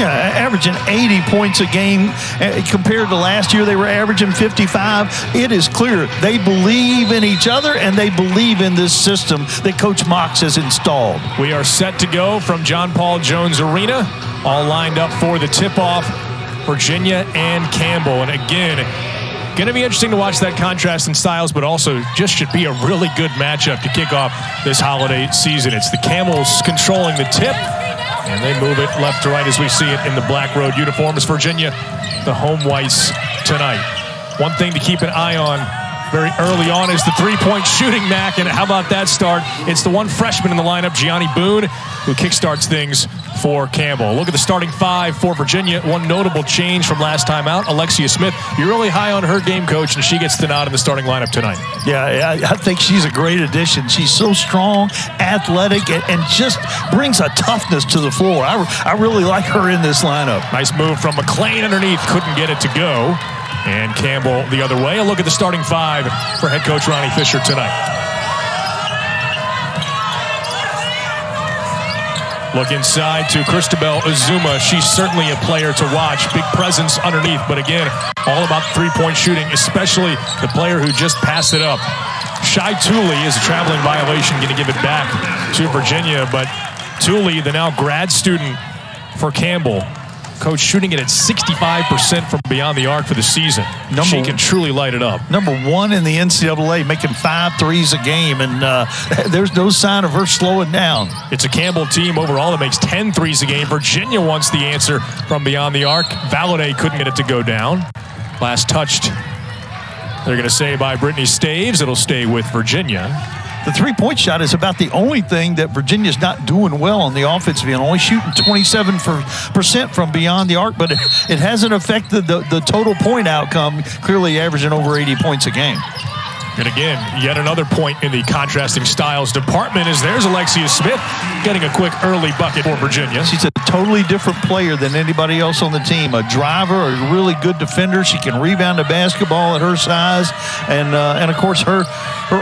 Yeah, averaging 80 points a game. Compared to last year, they were averaging 55. It is clear they believe in each other and they believe in this system that Coach Mox has installed. We are set to go from John Paul Jones Arena, all lined up for the tip-off, Virginia and Campbell. And again, going to be interesting to watch that contrast in styles, but also just should be a really good matchup to kick off this holiday season. It's the Camels controlling the tip, and they move it left to right as we see it in the black road uniforms. Virginia, the home whites tonight. One thing to keep an eye on very early on is the three-point shooting, Mac, and how about that start? It's the one freshman in the lineup, Gianni Boone, who kickstarts things for Campbell. Look at the starting five for Virginia. One notable change from last time out, Alexia Smith. You're really high on her game, Coach, and she gets the nod in the starting lineup tonight. Yeah, I think she's a great addition. She's so strong, athletic, and just brings a toughness to the floor. I really like her in this lineup. Nice move from McLean underneath. Couldn't get it to go. And Campbell the other way. A look at the starting five for head coach Ronnie Fisher tonight. Look inside to Christabel Azuma. She's certainly a player to watch. Big presence underneath, but again, all about three-point shooting, especially the player who just passed it up. Shai Tooley is a traveling violation, going to give it back to Virginia, but Tooley, the now grad student for Campbell, coach shooting it at 65% from beyond the arc for the season. She can truly light it up. Number one in the NCAA, making 5 threes a game, and there's no sign of her slowing down. It's a Campbell team overall that makes 10 threes a game. Virginia wants the answer from beyond the arc. Valladay couldn't get it to go down. Last touched, they're going to say, by Brittany Staves. It'll stay with Virginia. The three-point shot is about the only thing that Virginia's not doing well on the offensive end, only shooting 27% from beyond the arc, but it hasn't affected the total point outcome, clearly averaging over 80 points a game. And again, yet another point in the contrasting styles department is there's Alexia Smith getting a quick early bucket for Virginia. She's a totally different player than anybody else on the team. A driver, a really good defender. She can rebound the basketball at her size. And of course, her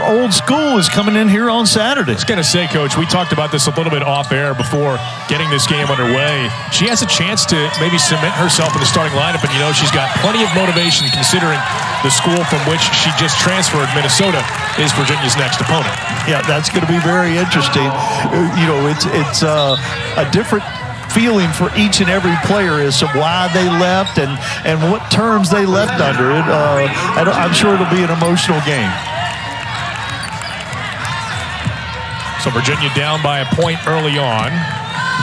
old school is coming in here on Saturday. I was going to say, Coach, we talked about this a little bit off air before getting this game underway. She has a chance to maybe cement herself in the starting lineup, and she's got plenty of motivation considering the school from which she just transferred. Minnesota is Virginia's next opponent. Yeah, that's going to be very interesting. It's a different feeling for each and every player as to why they left and what terms they left under it. I'm sure it'll be an emotional game. So Virginia down by a point early on.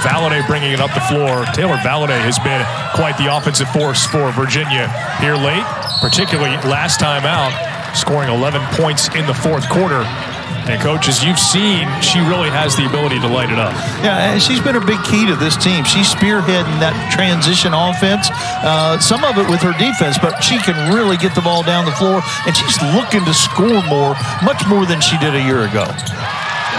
Valladay bringing it up the floor. Taylor Valladay has been quite the offensive force for Virginia here late, particularly last time out, scoring 11 points in the fourth quarter. And, Coach, as you've seen, she really has the ability to light it up. Yeah, and she's been a big key to this team. She's spearheading that transition offense, some of it with her defense, but she can really get the ball down the floor, and she's looking to score much more than she did a year ago.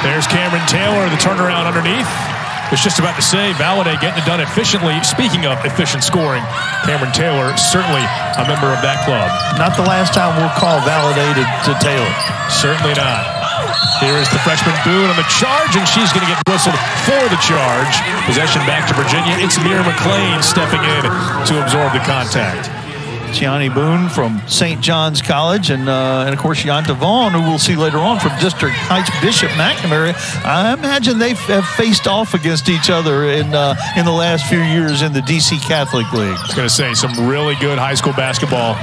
There's Camryn Taylor, the turnaround underneath. I was just about to say, Valladay getting it done efficiently. Speaking of efficient scoring, Camryn Taylor, certainly a member of that club. Not the last time we'll call Valladay to Taylor. Certainly not. Here is the freshman Boone on the charge, and she's going to get whistled for the charge. Possession back to Virginia. It's McLean stepping in to absorb the contact. Gianni Boone from St. John's College, and of course Yonta Vaughn, who we'll see later on from District Heights Bishop McNamara. I imagine they have faced off against each other in the last few years in the DC Catholic League. I was going to say, some really good high school basketball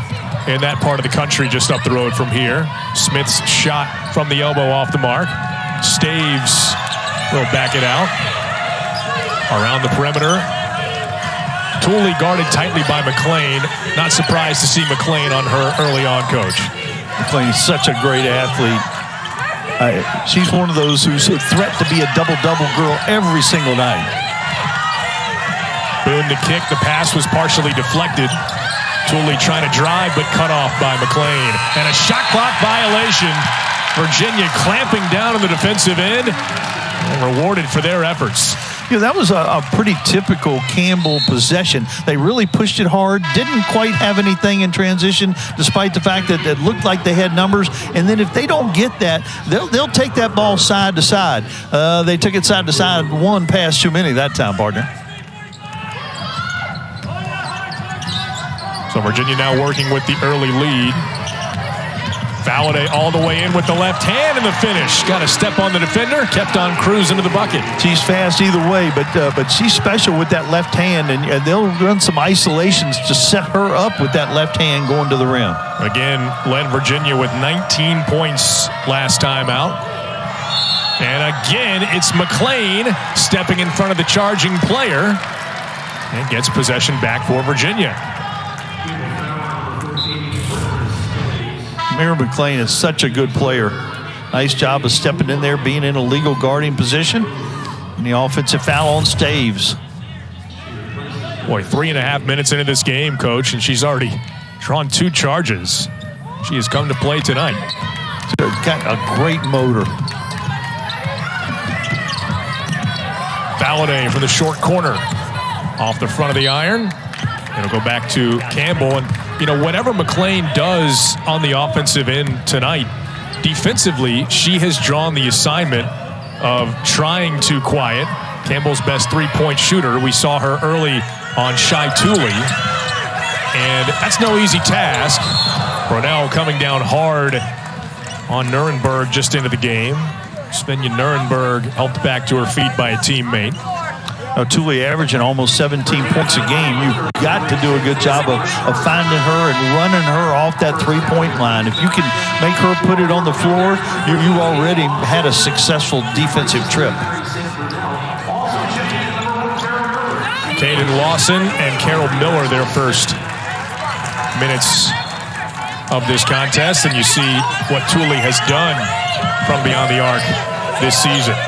in that part of the country just up the road from here. Smith's shot from the elbow off the mark. Staves will back it out. Around the perimeter. Tooley guarded tightly by McLean. Not surprised to see McLean on her early on, Coach. McLean is such a great athlete. She's one of those who's a threat to be a double-double girl every single night. Boone to kick. The pass was partially deflected. Tooley trying to drive, but cut off by McLean. And a shot clock violation. Virginia clamping down on the defensive end and rewarded for their efforts. That was a pretty typical Campbell possession. They really pushed it hard, didn't quite have anything in transition, despite the fact that it looked like they had numbers. And then if they don't get that, they'll take that ball side to side. They took it side to side, one pass too many that time, partner. So Virginia now working with the early lead. Valladay all the way in with the left hand in the finish. Got to step on the defender, kept on cruising to the bucket. She's fast either way, but she's special with that left hand, and they'll run some isolations to set her up with that left hand going to the rim. Again, led Virginia with 19 points last time out. And again, it's McLean stepping in front of the charging player and gets possession back for Virginia. McLean is such a good player. Nice job of stepping in there, being in a legal guarding position. And the offensive foul on Staves. Boy, 3.5 minutes into this game, Coach, and she's already drawn 2 charges. She has come to play tonight. Got a great motor. Valladay from the short corner. Off the front of the iron. It'll go back to Campbell. And, you know, whatever McLean does on the offensive end tonight, defensively, she has drawn the assignment of trying to quiet Campbell's best three-point shooter. We saw her early on Shai Tooley. And that's no easy task. Brunel coming down hard on Nuremberg just into the game. Svenja Nuremberg helped back to her feet by a teammate. Tooley averaging almost 17 points a game. You've got to do a good job of finding her and running her off that three-point line. If you can make her put it on the floor, you already had a successful defensive trip. Kaydan Lawson and Carol Miller their first minutes of this contest, and you see what Tooley has done from beyond the arc this season.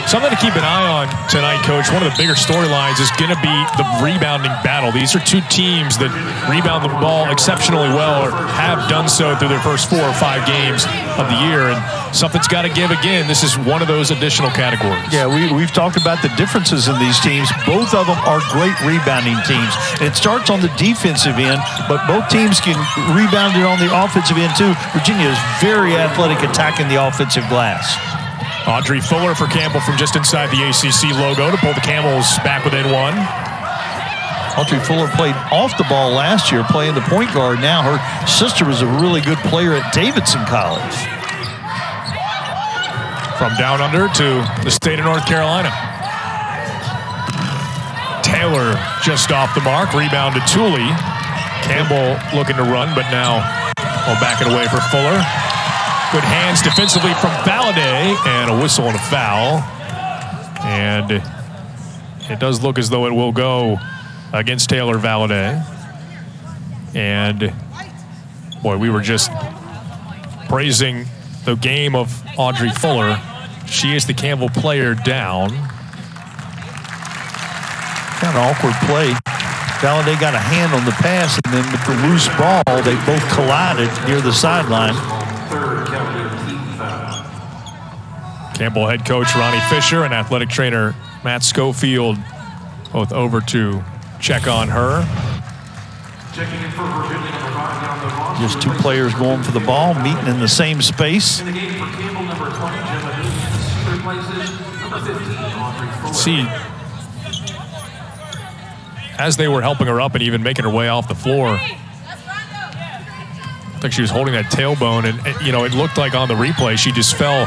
Something to keep an eye on tonight, Coach. One of the bigger storylines is going to be the rebounding battle. These are 2 teams that rebound the ball exceptionally well, or have done so through their first 4 or 5 games of the year, and something's got to give again. This is one of those additional categories. Yeah, we've talked about the differences in these teams. Both of them are great rebounding teams. And it starts on the defensive end, but both teams can rebound it on the offensive end too. Virginia is very athletic attacking the offensive glass. Audrey Fuller for Campbell from just inside the ACC logo to pull the Camels back within 1. Audrey Fuller played off the ball last year, playing the point guard now. Her sister was a really good player at Davidson College. From down under to the state of North Carolina. Taylor just off the mark, rebound to Tooley. Campbell looking to run, but now we'll back it away for Fuller. Good hands defensively from Valladay, and a whistle and a foul. And it does look as though it will go against Taylor Valladay. And, boy, we were just praising the game of Audrey Fuller. She is the Campbell player down. Kind of awkward play. Valladay got a hand on the pass, and then with the loose ball, they both collided near the sideline. Campbell head coach Ronnie Fisher and athletic trainer Matt Schofield both over to check on her. Just 2 players going for the ball, meeting in the same space. See, as they were helping her up and even making her way off the floor, I think she was holding that tailbone, and you know, it looked like on the replay she just fell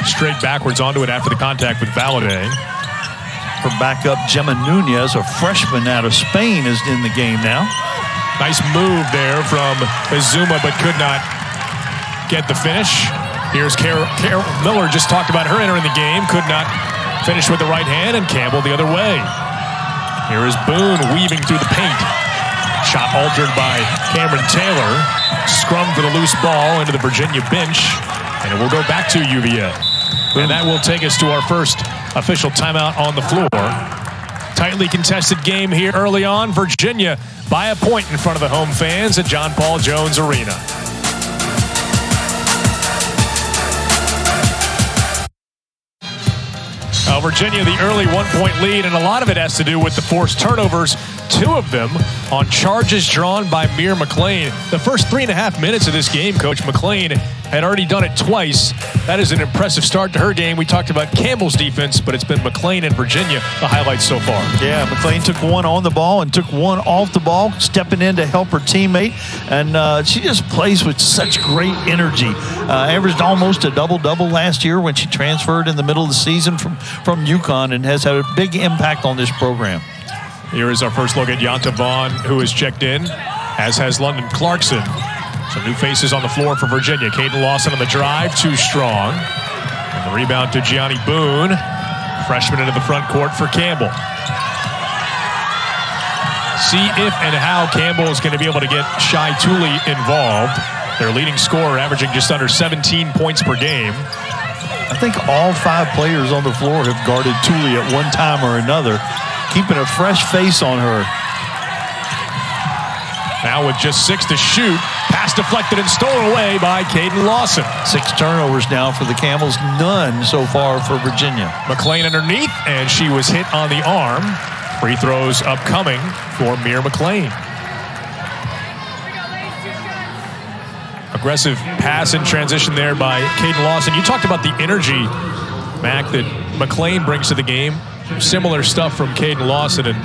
straight backwards onto it after the contact with Valladay. Her backup, Gemma Nunez, a freshman out of Spain, is in the game now. Nice move there from Azuma, but could not get the finish. Here's Carol Miller, just talked about her entering the game, could not finish with the right hand, and Campbell the other way. Here is Boone weaving through the paint. Shot altered by Camryn Taylor. Scrum for the loose ball into the Virginia bench, and it will go back to UVA. And that will take us to our first official timeout on the floor. Tightly contested game here early on. Virginia by a point in front of the home fans at John Paul Jones Arena. Virginia, the early 1-point lead, and a lot of it has to do with the forced turnovers, 2 of them on charges drawn by McLean. The first 3.5 minutes of this game, Coach, McLean had already done it twice. That is an impressive start to her game. We talked about Campbell's defense, but it's been McLean and Virginia the highlights so far. Yeah, McLean took one on the ball and took one off the ball, stepping in to help her teammate. And she just plays with such great energy. Averaged almost a double-double last year when she transferred in the middle of the season from UConn, and has had a big impact on this program. Here is our first look at Yonta Vaughn, who has checked in, as has London Clarkson. Some new faces on the floor for Virginia. Kaydan Lawson on the drive, too strong. And the rebound to Gianni Boone. Freshman into the front court for Campbell. See if and how Campbell is going to be able to get Shai Tooley involved. Their leading scorer averaging just under 17 points per game. I think all 5 players on the floor have guarded Tooley at one time or another, keeping a fresh face on her. Now with just 6 to shoot, pass deflected and stolen away by Kaydan Lawson. 6 turnovers now for the Camels, none so far for Virginia. McLean underneath, and she was hit on the arm. Free throws upcoming for McLean. Aggressive pass in transition there by Kaydan Lawson. You talked about the energy, Mac, that McLean brings to the game. Similar stuff from Kaydan Lawson, and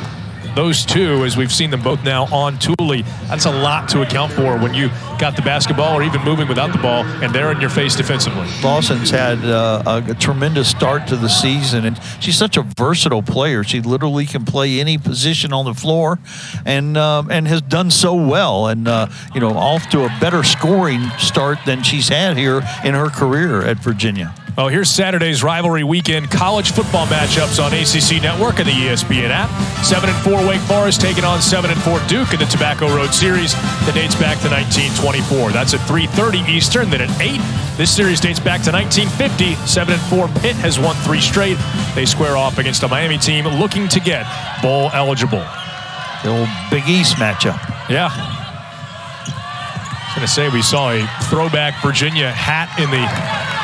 those two, as we've seen them both now on Tooley, that's a lot to account for when you got the basketball or even moving without the ball, and they're in your face defensively. Lawson's had a tremendous start to the season, and she's such a versatile player. She literally can play any position on the floor, and has done so well, and off to a better scoring start than she's had here in her career at Virginia. Oh, here's Saturday's rivalry weekend college football matchups on ACC Network and the ESPN app. 7-4 Wake Forest taking on 7-4 Duke in the Tobacco Road Series that dates back to 1924. That's at 3:30 Eastern. Then at 8, this series dates back to 1950. 7-4 Pitt has won 3 straight. They square off against a Miami team looking to get bowl eligible. The old Big East matchup. Yeah. I was going to say, we saw a throwback Virginia hat in the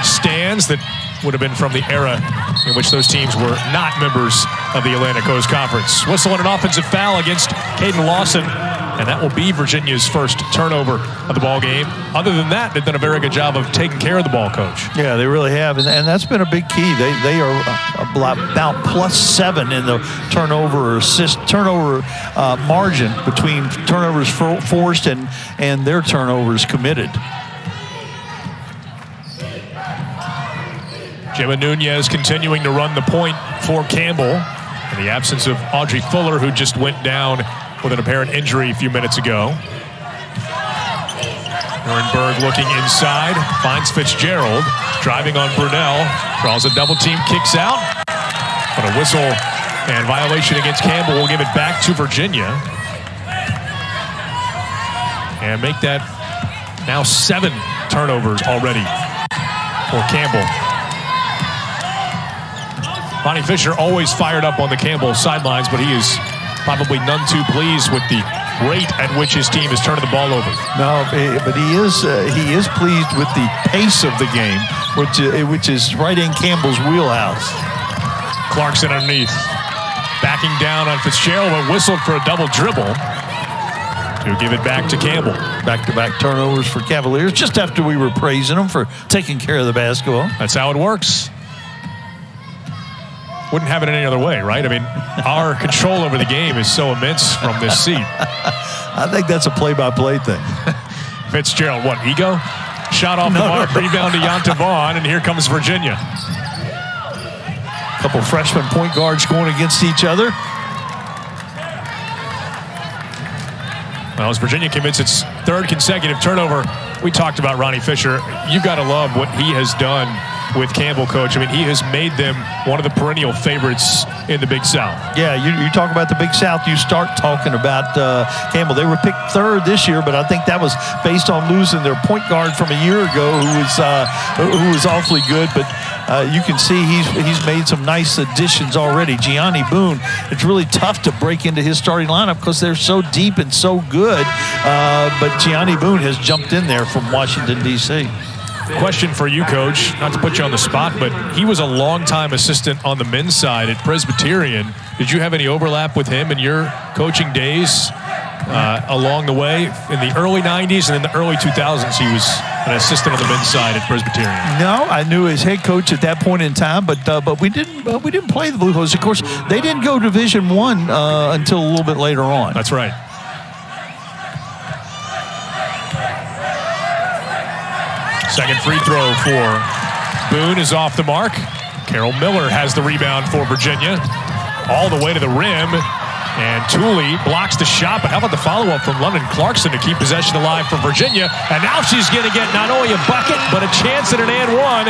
stands that would have been from the era in which those teams were not members of the Atlantic Coast Conference. Whistle and an offensive foul against Kaydan Lawson, and that will be Virginia's first turnover of the ball game. Other than that, they've done a very good job of taking care of the ball, Coach. Yeah, they really have, and that's been a big key. They are about +7 in the turnover or assist turnover margin between turnovers forced and their turnovers committed. Gemma Nunez continuing to run the point for Campbell in the absence of Audrey Fuller, who just went down with an apparent injury a few minutes ago. Nuremberg looking inside, finds Fitzgerald, driving on Brunel, draws a double team, kicks out, but a whistle and violation against Campbell will give it back to Virginia. And make that now 7 turnovers already for Campbell. Ronnie Fisher always fired up on the Campbell sidelines, but he is probably none too pleased with the rate at which his team is turning the ball over. No, but he is pleased with the pace of the game, which is right in Campbell's wheelhouse. Clarkson underneath, backing down on Fitzgerald, but whistled for a double dribble to give it back to Campbell. Back-to-back turnovers for Cavaliers, just after we were praising them for taking care of the basketball. That's how it works. Wouldn't have it any other way, right? I mean, our control over the game is so immense from this seat. I think that's a play-by-play thing. Fitzgerald, what, ego? Shot off the mark, rebound to Yonta Vaughn, and here comes Virginia. A couple freshman point guards going against each other. Well, as Virginia commits its 3rd consecutive turnover, we talked about Ronnie Fisher. You got to love what he has done with Campbell, Coach. I mean, he has made them one of the perennial favorites in the Big South. Yeah, you talk about the Big South, you start talking about Campbell. They were picked 3rd this year, but I think that was based on losing their point guard from a year ago who was awfully good. But you can see he's made some nice additions already. Gianni Boone, it's really tough to break into his starting lineup because they're so deep and so good. But Gianni Boone has jumped in there from Washington, D.C. Question for you, Coach, not to put you on the spot, but he was a longtime assistant on the men's side at Presbyterian. Did you have any overlap with him in your coaching days along the way? In the early 90s and in the early 2000s, he was an assistant on the men's side at Presbyterian. No, I knew his head coach at that point in time, but we didn't play the Blue Hose. Of course, they didn't go Division I until a little bit later on. That's right. Second free throw for Boone is off the mark. Carol Miller has the rebound for Virginia. All the way to the rim. And Tooley blocks the shot, but how about the follow-up from London Clarkson to keep possession alive for Virginia? And now she's going to get not only a bucket, but a chance at an and one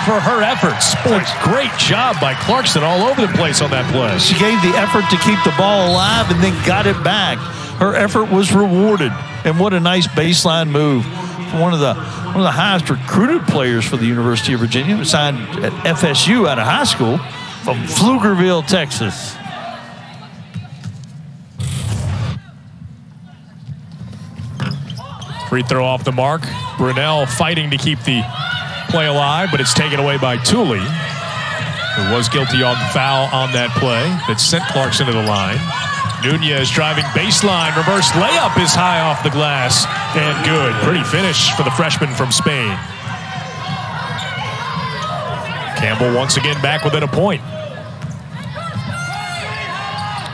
for her efforts. Boy, great job by Clarkson all over the place on that play. She gave the effort to keep the ball alive and then got it back. Her effort was rewarded, and what a nice baseline move for one of the highest recruited players for the University of Virginia, who signed at FSU out of high school from Pflugerville, Texas. Free throw off the mark. Brunell fighting to keep the play alive, but it's taken away by Tooley, who was guilty on the foul on that play that sent Clarkson to the line. Nunez driving baseline. Reverse layup is high off the glass and good. Pretty finish for the freshman from Spain. Campbell once again back within a point.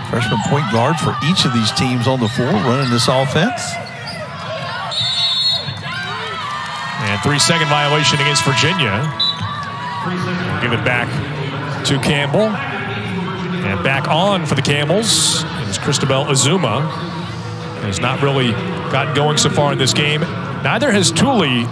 Freshman point guard for each of these teams on the floor running this offense. And 3-second violation against Virginia. We'll give it back to Campbell. And back on for the Camels is Christabel Azuma. Has not really gotten going so far in this game. Neither has Tooley,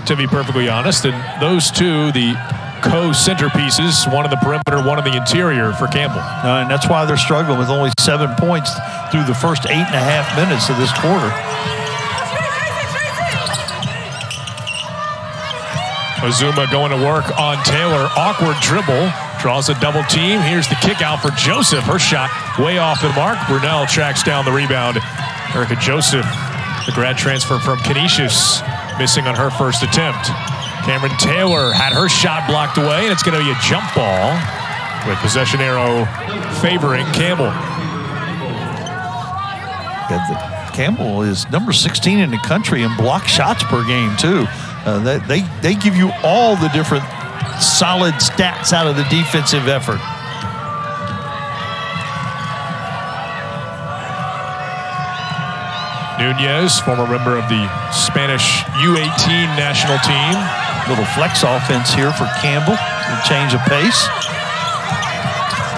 to be perfectly honest. And those two, the co-centerpieces, one in the perimeter, one in the interior for Campbell. And that's why they're struggling with only 7 points through the first 8.5 minutes of this quarter. Azuma going to work on Taylor. Awkward dribble. Draws a double team. Here's the kick out for Joseph. Her shot way off the mark. Brunell tracks down the rebound. Erica Joseph, the grad transfer from Canisius, missing on her first attempt. Camryn Taylor had her shot blocked away, and it's going to be a jump ball with possession arrow favoring Campbell. Campbell is number 16 in the country in block shots per game, too. They give you all the different solid stats out of the defensive effort. Nunez, former member of the Spanish U18 national team. Little flex offense here for Campbell. A change of pace.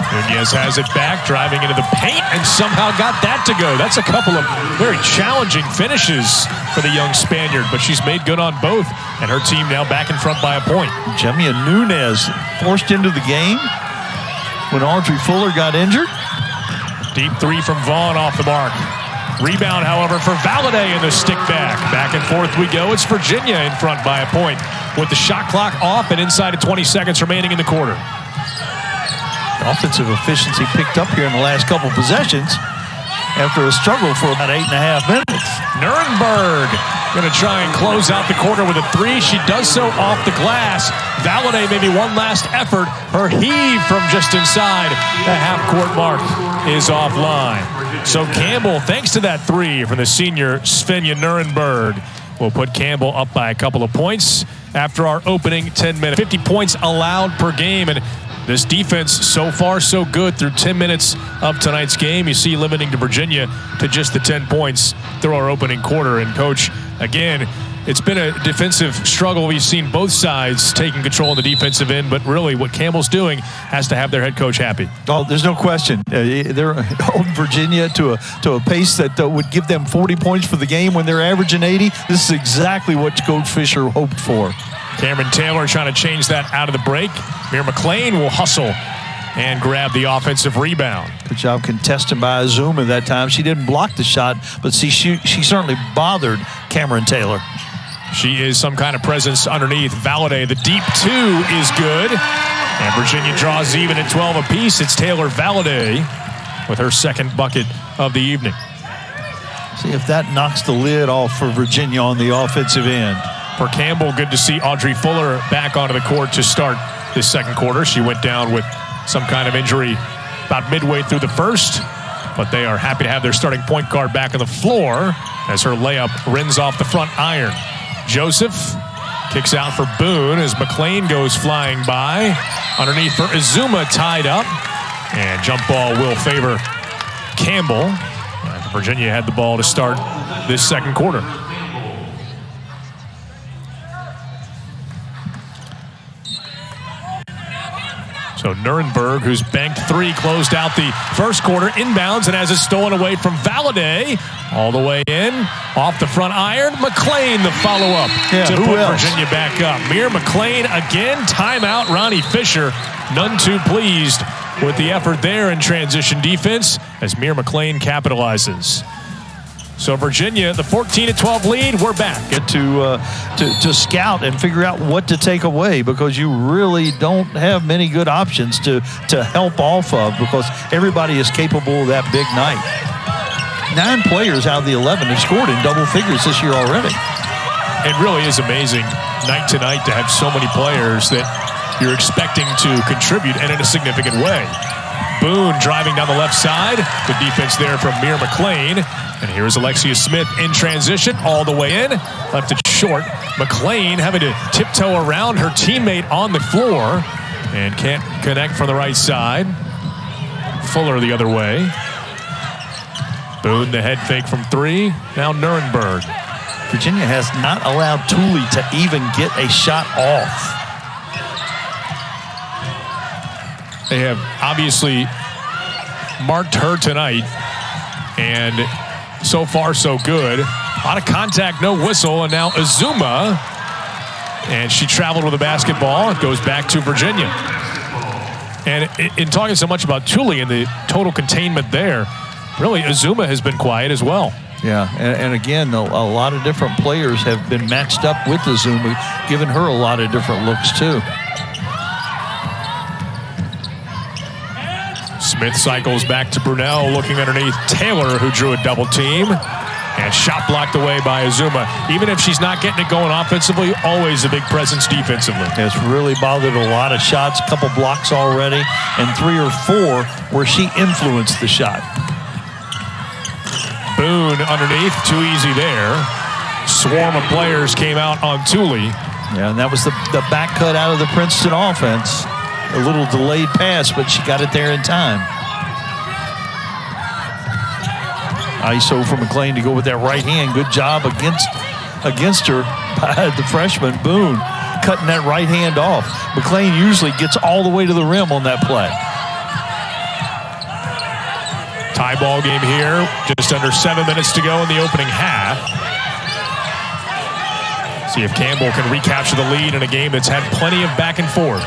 Nunez has it back, driving into the paint, and somehow got that to go. That's a couple of very challenging finishes for the young Spaniard, but she's made good on both, and her team now back in front by a point. Jemia Nunez forced into the game when Audrey Fuller got injured. Deep three from Vaughn off the mark. Rebound, however, for Valladay in the stick back. Back and forth we go. It's Virginia in front by a point with the shot clock off and inside of 20 seconds remaining in the quarter. Offensive efficiency picked up here in the last couple possessions after a struggle for about 8.5 minutes. Nuremberg going to try and close out the quarter with a three. She does so off the glass. Valladay maybe one last effort. Her heave from just inside the half-court mark is offline. So Campbell, thanks to that three from the senior Svenja Nuremberg, will put Campbell up by a couple of points after our opening 10 minutes. 50 points allowed per game, and this defense so far so good through 10 minutes of tonight's game. You see limiting to Virginia to just the 10 points through our opening quarter. And Coach, again, it's been a defensive struggle. We've seen both sides taking control of the defensive end, but really what Campbell's doing has to have their head coach happy. Oh, there's no question. They're holding Virginia to a pace that would give them 40 points for the game when they're averaging 80. This is exactly what Coach Fisher hoped for. Camryn Taylor trying to change that out of the break. McLean will hustle and grab the offensive rebound. Good job contesting by Azuma that time. She didn't block the shot, but see, she certainly bothered Camryn Taylor. She is some kind of presence underneath. Valladay, the deep two is good. And Virginia draws even at 12 apiece. It's Taylor Valladay with her second bucket of the evening. See if that knocks the lid off for Virginia on the offensive end. For Campbell, good to see Audrey Fuller back onto the court to start this second quarter. She went down with some kind of injury about midway through the first, but they are happy to have their starting point guard back on the floor as her layup rins off the front iron. Joseph kicks out for Boone as McLean goes flying by. Underneath for Azuma, tied up. And jump ball will favor Campbell. Virginia had the ball to start this second quarter. So Nuremberg, who's banked 3, closed out the first quarter, inbounds and has it stolen away from Valladay. All the way in, off the front iron. McLean, the follow-up to put Virginia back up. McLean again, timeout. Ronnie Fisher, none too pleased with the effort there in transition defense as McLean capitalizes. So Virginia, the 14-12 lead, we're back. Get to scout and figure out what to take away, because you really don't have many good options to help off of, because everybody is capable of that big night. 9 players out of the 11 have scored in double figures this year already. It really is amazing night to night to have so many players that you're expecting to contribute and in a significant way. Boone driving down the left side. Good defense there from McLean. And here's Alexia Smith in transition all the way in. Left it short. McLean having to tiptoe around her teammate on the floor and can't connect from the right side. Fuller the other way. Boone the head fake from 3. Now Nuremberg. Virginia has not allowed Tooley to even get a shot off. They have obviously marked her tonight, and so far so good. A lot of contact, no whistle, and now Azuma, and she traveled with a basketball. It goes back to Virginia. And in talking so much about Tooley and the total containment there, really Azuma has been quiet as well. Yeah, and again, a lot of different players have been matched up with Azuma, giving her a lot of different looks too. Smith cycles back to Brunel, looking underneath Taylor, who drew a double team. And shot blocked away by Azuma. Even if she's not getting it going offensively, always a big presence defensively. It's really bothered a lot of shots, a couple blocks already, and 3 or 4 where she influenced the shot. Boone underneath, too easy there. Swarm of players came out on Tooley. Yeah, and that was the back cut out of the Princeton offense. A little delayed pass, but she got it there in time. ISO for McLean to go with that right hand. Good job against her by the freshman, Boone, cutting that right hand off. McLean usually gets all the way to the rim on that play. Tie ball game here. Just under 7 minutes to go in the opening half. See if Campbell can recapture the lead in a game that's had plenty of back and forth.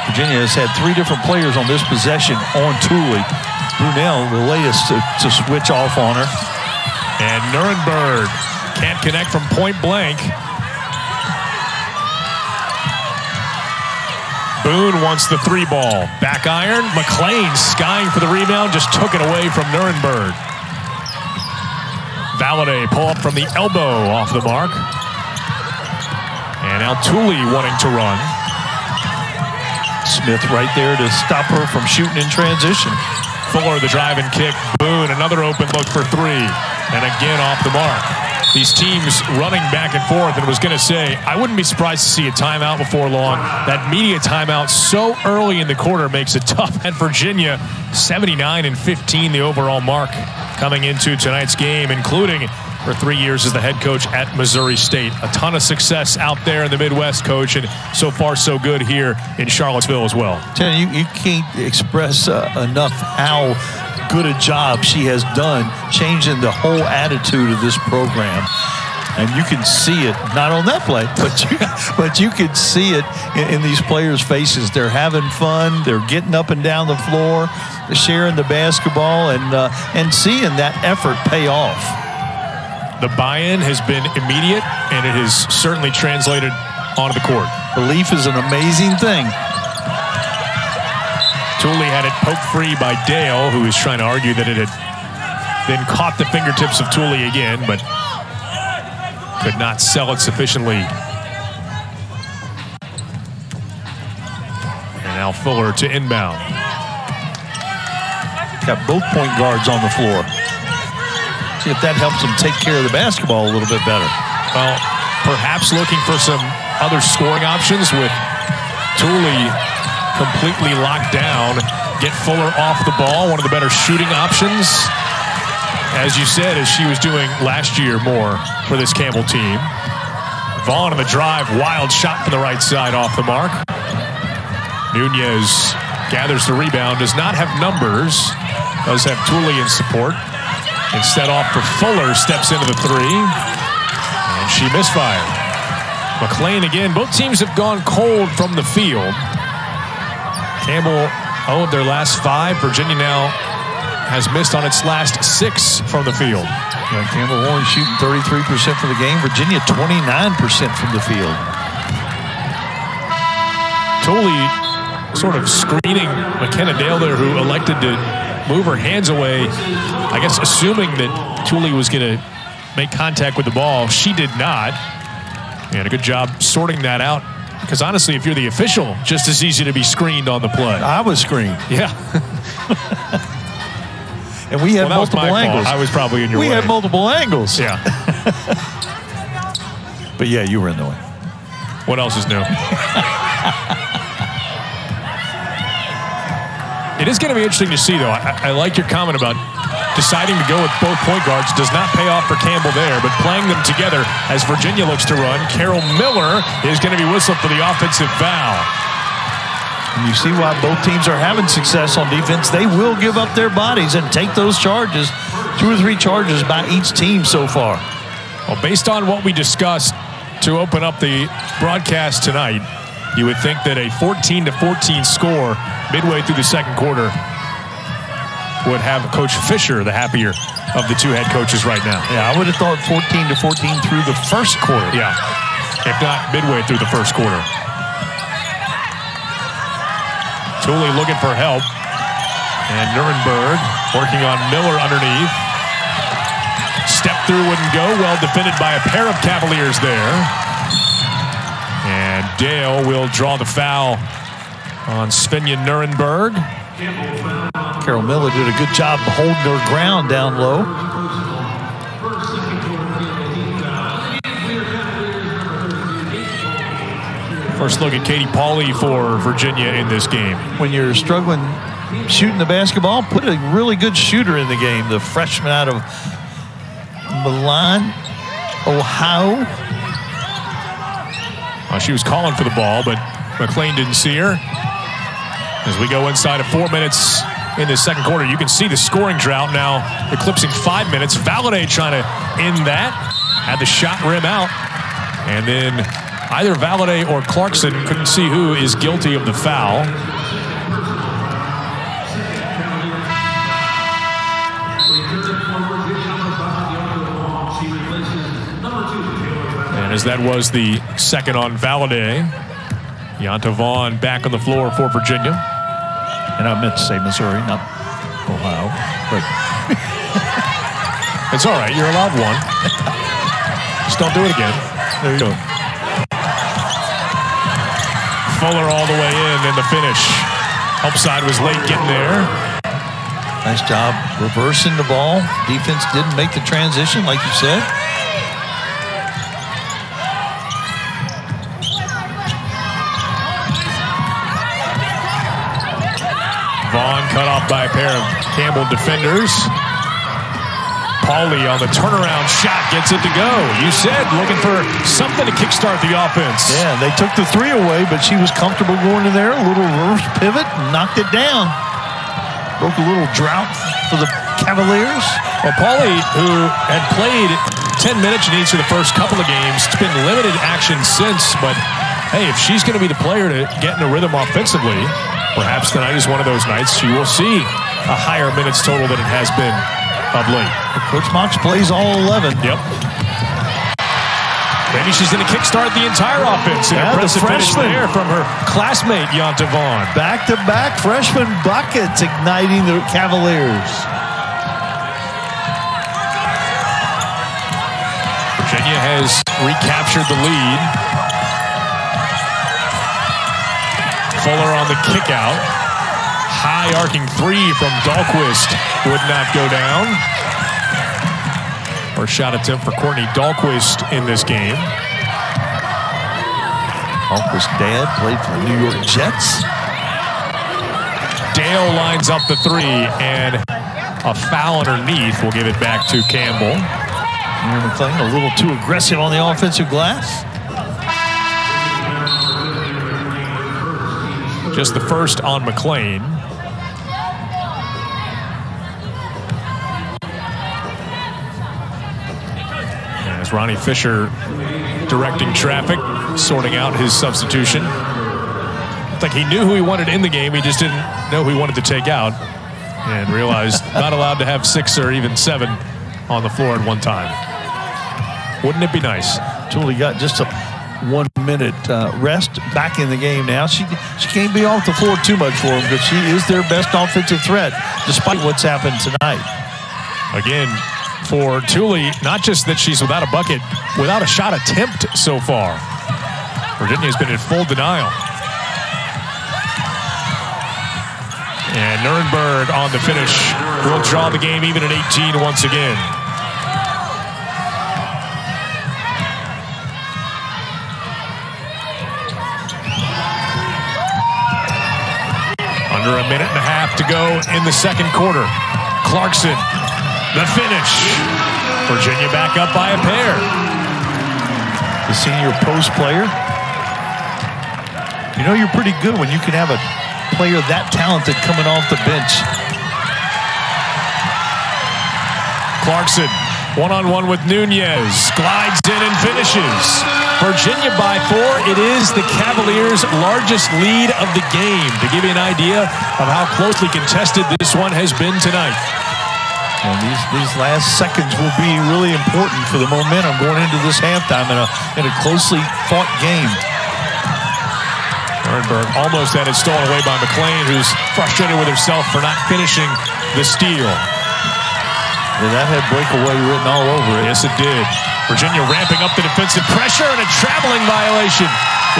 Virginia has had 3 different players on this possession on Tooley. Brunel, the latest to switch off on her. And Nuremberg can't connect from point blank. Boone wants the 3 ball. Back iron. McLean skying for the rebound. Just took it away from Nuremberg. Valladay pull up from the elbow off the mark. And now Tooley wanting to run. Smith right there to stop her from shooting in transition. Fuller the drive and kick. Boone another open look for 3. And again off the mark. These teams running back and forth, and was going to say, I wouldn't be surprised to see a timeout before long. That media timeout so early in the quarter makes it tough. At Virginia, 79-15 the overall mark coming into tonight's game, including for 3 years as the head coach at Missouri State. A ton of success out there in the Midwest, coach, and so far so good here in Charlottesville as well. You can't express enough how good a job she has done changing the whole attitude of this program. And you can see it, not on that play, but you can see it in these players' faces. They're having fun. They're getting up and down the floor, sharing the basketball, and seeing that effort pay off. The buy-in has been immediate, and it has certainly translated onto the court. Belief is an amazing thing. Tooley had it poked free by Dale, who was trying to argue that it had then caught the fingertips of Tooley again, but could not sell it sufficiently. And now Fuller to inbound. Got both point guards on the floor. See if that helps them take care of the basketball a little bit better. well, perhaps looking for some other scoring options with Tooley completely locked down. Get Fuller off the ball, one of the better shooting options, as you said, as she was doing last year more for this Campbell team. Vaughn on the drive, wild shot from the right side off the mark. Nunez gathers the rebound, does not have numbers, does have Tooley in support. Instead off for Fuller, steps into the three, and she misfired. McLean again, both teams have gone cold from the field. Campbell owed their last 5. Virginia now has missed on its last 6 from the field. Yeah, Campbell only shooting 33% for the game. Virginia 29% from the field. Tooley sort of screening McKenna Dale there, who elected to move her hands away, I guess assuming that Tooley was going to make contact with the ball. She did not. And a good job sorting that out. Because honestly, if you're the official, just as easy to be screened on the play. I was screened. Yeah. And we had multiple angles. I was probably in your way. We had multiple angles. Yeah. But yeah, you were in the way. What else is new? It is going to be interesting to see, though. I like your comment about deciding to go with both point guards. Does not pay off for Campbell there, but playing them together as Virginia looks to run. Carol Miller is going to be whistled for the offensive foul. And you see why both teams are having success on defense. They will give up their bodies and take those charges, 2 or 3 charges by each team so far. Well, based on what we discussed to open up the broadcast tonight, you would think that a 14-14 score midway through the second quarter would have Coach Fisher the happier of the 2 head coaches right now. Yeah, I would have thought 14-14 through the first quarter. Yeah, if not midway through the first quarter. Tooley looking for help. And Nuremberg working on Miller underneath. Step through wouldn't go. Well defended by a pair of Cavaliers there. And Dale will draw the foul on Svenja Nuremberg. Carol Miller did a good job holding her ground down low. First look at Katie Pauley for Virginia in this game. When you're struggling shooting the basketball, put a really good shooter in the game. The freshman out of McLean, Ohio. She was calling for the ball, but McLean didn't see her. As we go inside of 4 minutes in the second quarter, you can see the scoring drought now eclipsing 5 minutes. Valladay trying to end that. Had the shot rim out. And then either Valladay or Clarkson, couldn't see who is guilty of the foul. And as that was the second on Valladay, Yonta Vaughn back on the floor for Virginia. And I meant to say Missouri, not Ohio. But it's all right. You're allowed one. Just don't do it again. There you go. Fuller all the way in, and the finish. Help side was late getting there. Nice job reversing the ball. Defense didn't make the transition, like you said. Vaughn cut off by a pair of Campbell defenders. Pauley on the turnaround shot gets it to go. You said looking for something to kickstart the offense. Yeah, they took the 3 away, but she was comfortable going in there. A little reverse pivot, knocked it down. Broke a little drought for the Cavaliers. Well, Pauley, who had played 10 minutes in each of the first couple of games, it's been limited action since, but hey, if she's going to be the player to get in a rhythm offensively, perhaps tonight is one of those nights she will see a higher minutes total than it has been of late. Coach Mox plays all 11. Yep. Maybe she's going to kickstart the entire offense. Yeah, impressive finish there from her classmate, Yonta Vaughn. Back-to-back freshman buckets igniting the Cavaliers. Virginia has recaptured the lead. Fuller on the kick out. High arcing 3 from Dahlquist would not go down. First shot attempt for Courtney Dahlquist in this game. Dahlquist's dad played for the New York Jets. Dale lines up the three, and a foul underneath will give it back to Campbell. McLean a little too aggressive on the offensive glass. Just the first on McLean. As Ronnie Fisher directing traffic, sorting out his substitution. It's like he knew who he wanted in the game, he just didn't know who he wanted to take out, and realized not allowed to have 6 or even 7 on the floor at one time. Wouldn't it be nice? Julie got just a 1 minute rest, back in the game now. She can't be off the floor too much for him because she is their best offensive threat, despite what's happened tonight. Again, for Thule, not just that she's without a bucket, without a shot attempt so far. Virginia's been in full denial. And Nuremberg on the finish will draw the game even at 18 once again. Under a minute and a half to go in the second quarter. Clarkson, the finish. Virginia back up by a pair. The senior post player. You know you're pretty good when you can have a player that talented coming off the bench. Clarkson, one-on-one with Nunez. Glides in and finishes. Virginia by 4. It is the Cavaliers' largest lead of the game, to give you an idea of how closely contested this one has been tonight. And these last seconds will be really important for the momentum going into this halftime in a closely fought game. Nuremberg almost had it stolen away by McLean, who's frustrated with herself for not finishing the steal. Yeah, that had breakaway written all over it. Yes, it did. Virginia ramping up the defensive pressure, and a traveling violation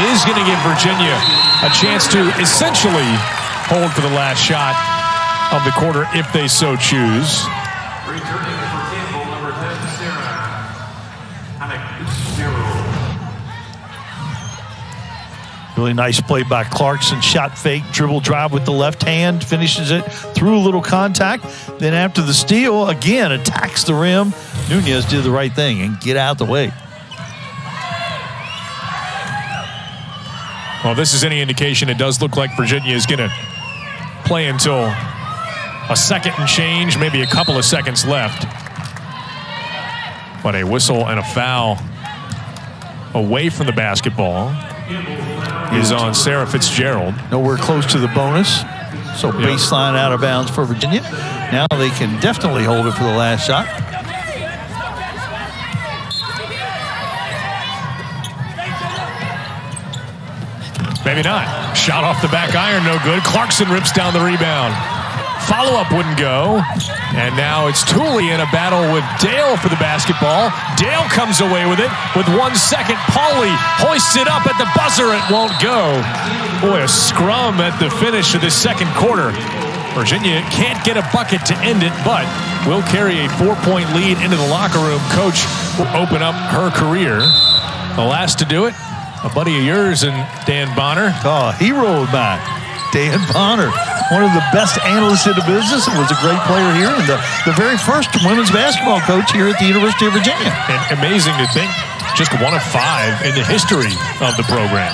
is going to give Virginia a chance to essentially hold for the last shot of the quarter if they so choose. Returning for Campbell, number 10, Sarah. Really nice play by Clarkson. Shot fake, dribble drive with the left hand, finishes it through a little contact. Then after the steal, again, attacks the rim. Nunez did the right thing and get out the way. Well, if this is any indication, it does look like Virginia is going to play until a second and change, maybe a couple of seconds left. But a whistle and a foul away from the basketball is on Sarah Fitzgerald. Nowhere close to the bonus. So baseline out of bounds for Virginia. Now they can definitely hold it for the last shot. Maybe not. Shot off the back iron, no good. Clarkson rips down the rebound. Follow-up wouldn't go. And now it's Thule in a battle with Dale for the basketball. Dale comes away with it with 1 second. Pauly hoists it up at the buzzer. It won't go. Boy, a scrum at the finish of this second quarter. Virginia can't get a bucket to end it, but will carry a 4-point lead into the locker room. Coach will open up her career. The last to do it, a buddy of yours and Dan Bonner. Oh, he rolled back. Dan Bonner, one of the best analysts in the business, and was a great player here, and the very first women's basketball coach here at the University of Virginia. And amazing to think, just 1 of 5 in the history of the program.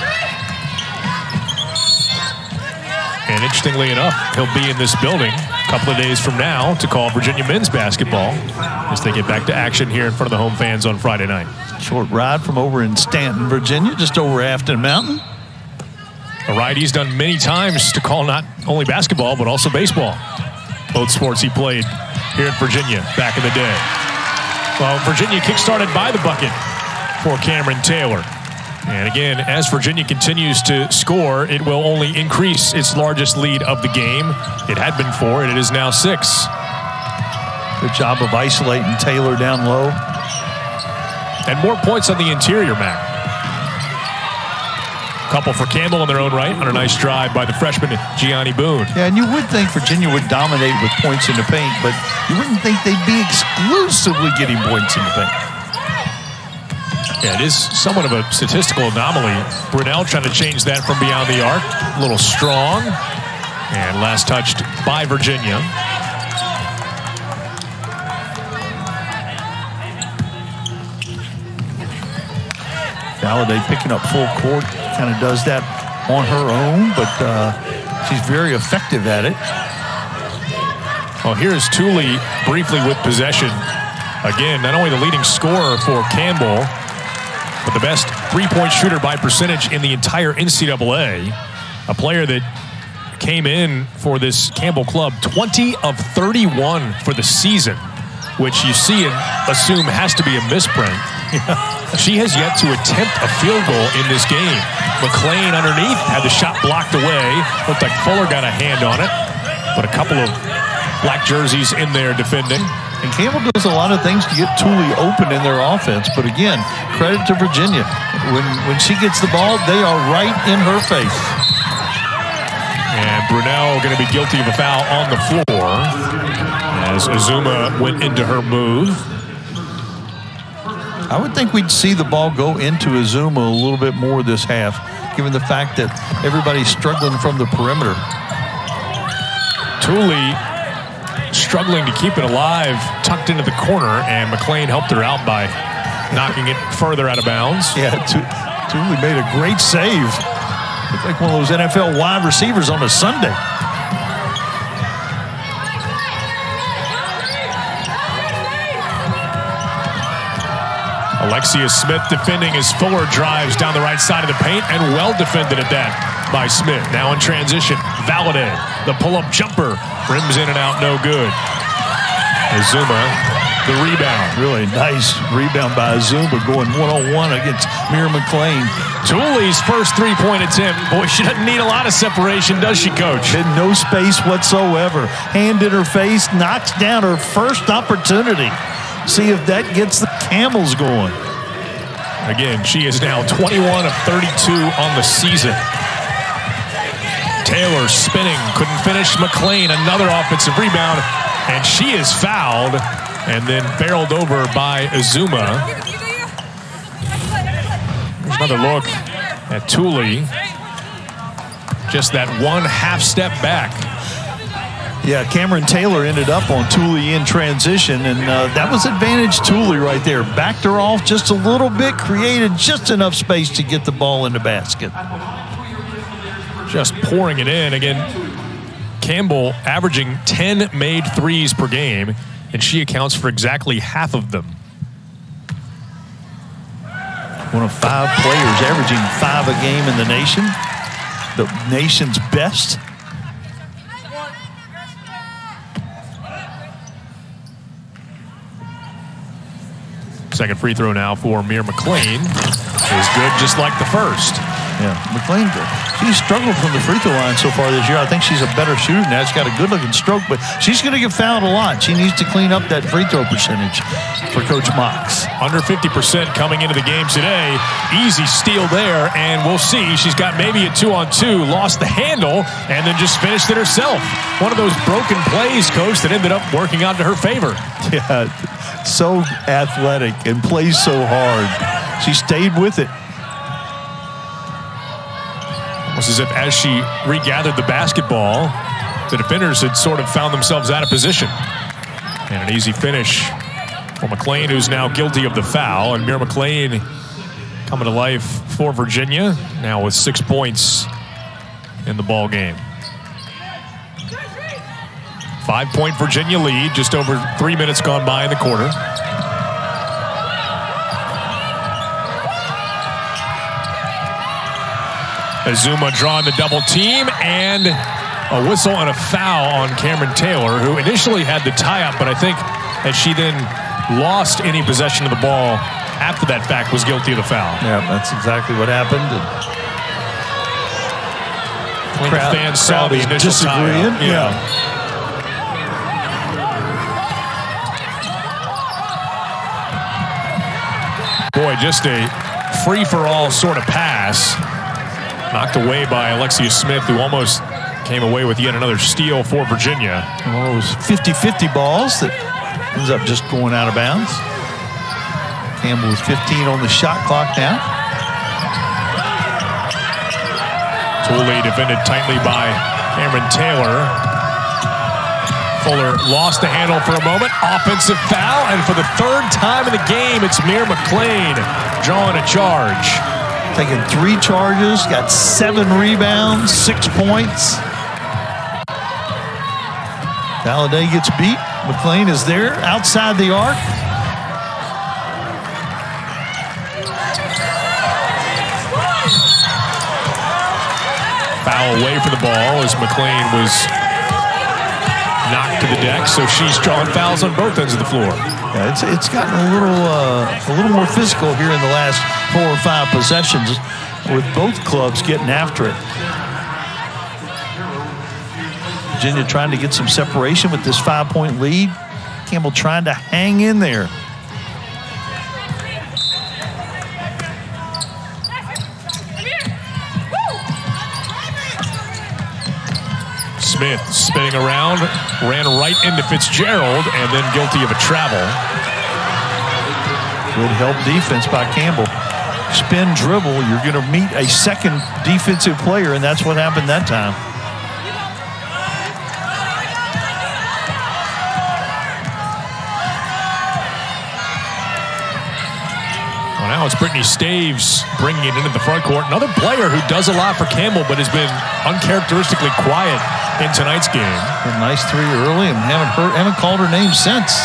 And interestingly enough, he'll be in this building a couple of days from now to call Virginia men's basketball as they get back to action here in front of the home fans on Friday night. Short ride from over in Stanton, Virginia, just over Afton Mountain. A ride he's done many times to call not only basketball, but also baseball. Both sports he played here at Virginia back in the day. Well, Virginia kick-started by the bucket for Camryn Taylor. And again, as Virginia continues to score, it will only increase its largest lead of the game. It had been 4, and it is now 6. Good job of isolating Taylor down low. And more points on the interior, Mac. Couple for Campbell in their own right on a nice drive by the freshman Gianni Boone. Yeah, and you would think Virginia would dominate with points in the paint, but you wouldn't think they'd be exclusive aggressively getting points in the paint. Yeah, it is somewhat of a statistical anomaly. Brunel trying to change that from beyond the arc. A little strong. And last touched by Virginia. Valladay picking up full court, kind of does that on her own, but she's very effective at it. Well, here's Tooley briefly with possession. Again, not only the leading scorer for Campbell, but the best three-point shooter by percentage in the entire NCAA. A player that came in for this Campbell club 20 of 31 for the season, which you see and assume has to be a misprint. She has yet to attempt a field goal in this game. McLean underneath had the shot blocked away. Looked like Fuller got a hand on it, but a couple of black jerseys in there defending. And Campbell does a lot of things to get Tooley open in their offense. But again, credit to Virginia. When she gets the ball, they are right in her face. And Brunel going to be guilty of a foul on the floor as Azuma went into her move. I would think we'd see the ball go into Azuma a little bit more this half, given the fact that everybody's struggling from the perimeter. Tooley struggling to keep it alive, tucked into the corner, and McLean helped her out by knocking it further out of bounds. Yeah, Tooley made a great save. Looked like one of those NFL wide receivers on a Sunday. Alexia Smith defending as Fuller drives down the right side of the paint, and well defended at that by Smith. Now in transition, Valladay, the pull-up jumper, rims in and out, no good. Azuma, the rebound. Really nice rebound by Azuma, going one-on-one against Mira McLean. Tooley's first three-point attempt. Boy, she doesn't need a lot of separation, does she, Coach? Had no space whatsoever. Hand in her face, knocks down her first opportunity. See if that gets the Camels going. Again, she is now 21 of 32 on the season. Taylor spinning, couldn't finish. McLean, another offensive rebound, and she is fouled and then barreled over by Azuma. There's another look at Tooley. Just that one half step back. Yeah, Camryn Taylor ended up on Tooley in transition, and that was advantage Tooley right there. Backed her off just a little bit, created just enough space to get the ball in the basket. Just pouring it in. Again, Campbell averaging 10 made threes per game, and she accounts for exactly half of them. One of 5 players averaging 5 a game in the nation. The nation's best. Second free throw now for Mira McLean is good, just like the first. Yeah, McLean, she's struggled from the free throw line so far this year. I think she's a better shooter now. She's got a good-looking stroke, but she's going to get fouled a lot. She needs to clean up that free throw percentage for Coach Mox. Under 50% coming into the game today. Easy steal there, and we'll see. She's got maybe a 2-on-2, lost the handle, and then just finished it herself. One of those broken plays, Coach, that ended up working out to her favor. Yeah, so athletic and plays so hard. She stayed with it. Almost as if as she regathered the basketball, the defenders had sort of found themselves out of position. And an easy finish for McLean, who's now guilty of the foul. And Mira McLean coming to life for Virginia, now with 6 points in the ball game. 5-point Virginia lead, just over 3 minutes gone by in the quarter. Azuma drawing the double team, and a whistle and a foul on Camryn Taylor, who initially had the tie-up, but I think as she then lost any possession of the ball after that fact, was guilty of the foul. Yeah, that's exactly what happened. When the fans saw the initial tie-up. Yeah. Boy, just a free-for-all sort of pass. Knocked away by Alexia Smith, who almost came away with yet another steal for Virginia. Well, it was 50-50 balls that Ends up just going out of bounds. Campbell with 15 on the shot clock now. Tooley defended tightly by Camryn Taylor. Fuller lost the handle for a moment. Offensive foul, and for the third time in the game, it's McLean drawing a charge. Taking 3 charges, got 7 rebounds, 6 points. Valladay gets beat. McLean is there outside the arc. Foul away for the ball as McLean was knocked to the deck, so she's drawing fouls on both ends of the floor. Yeah, it's gotten a little more physical here in the last 4 or 5 possessions, with both clubs getting after it. Virginia trying to get some separation with this 5-point lead. Campbell trying to hang in there. Smith spinning around, ran right into Fitzgerald, and then guilty of a travel. Good help defense by Campbell. Spin dribble, you're going to meet a second defensive player, and that's what happened that time. Well, now it's Brittany Staves bringing it into the front court. Another player who does a lot for Campbell, but has been uncharacteristically quiet in tonight's game. A nice 3 early, and haven't called her name since.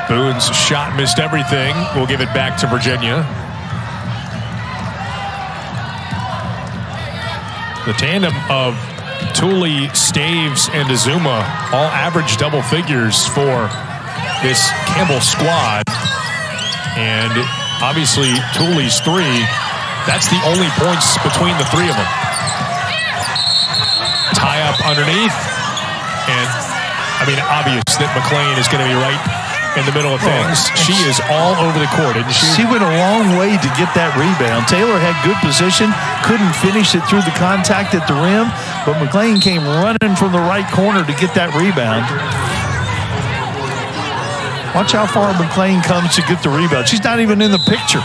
Boone's shot missed everything. We'll give it back to Virginia. The tandem of Tooley, Staves, and Azuma all average double figures for this Campbell squad. And obviously Tooley's 3, that's the only points between the 3 of them. Tie up underneath, and I mean, obvious that McLean is going to be right in the middle of things. She is all over the court, isn't she? She went a long way to get that rebound. Taylor had good position, couldn't finish it through the contact at the rim, but McLean came running from the right corner to get that rebound. Watch how far McLean comes to get the rebound. She's not even in the picture.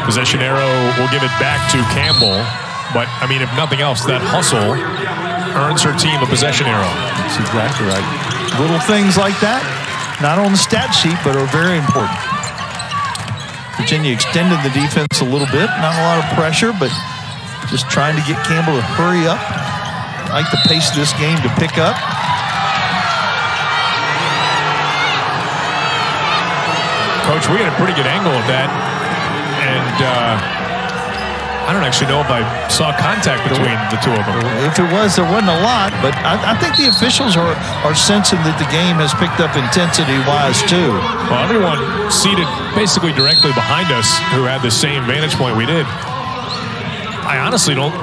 Possession arrow will give it back to Campbell, but I mean, if nothing else, that hustle earns her team a possession arrow. That's exactly right. Little things like that, not on the stat sheet, but are very important. Virginia extended the defense a little bit. Not a lot of pressure, but just trying to get Campbell to hurry up. I like the pace of this game to pick up. Coach, we had a pretty good angle of that. And I don't actually know if I saw contact between the 2 of them. If it was, there wasn't a lot, but I think the officials are sensing that the game has picked up intensity-wise, too. Well, everyone seated basically directly behind us who had the same vantage point we did. I honestly don't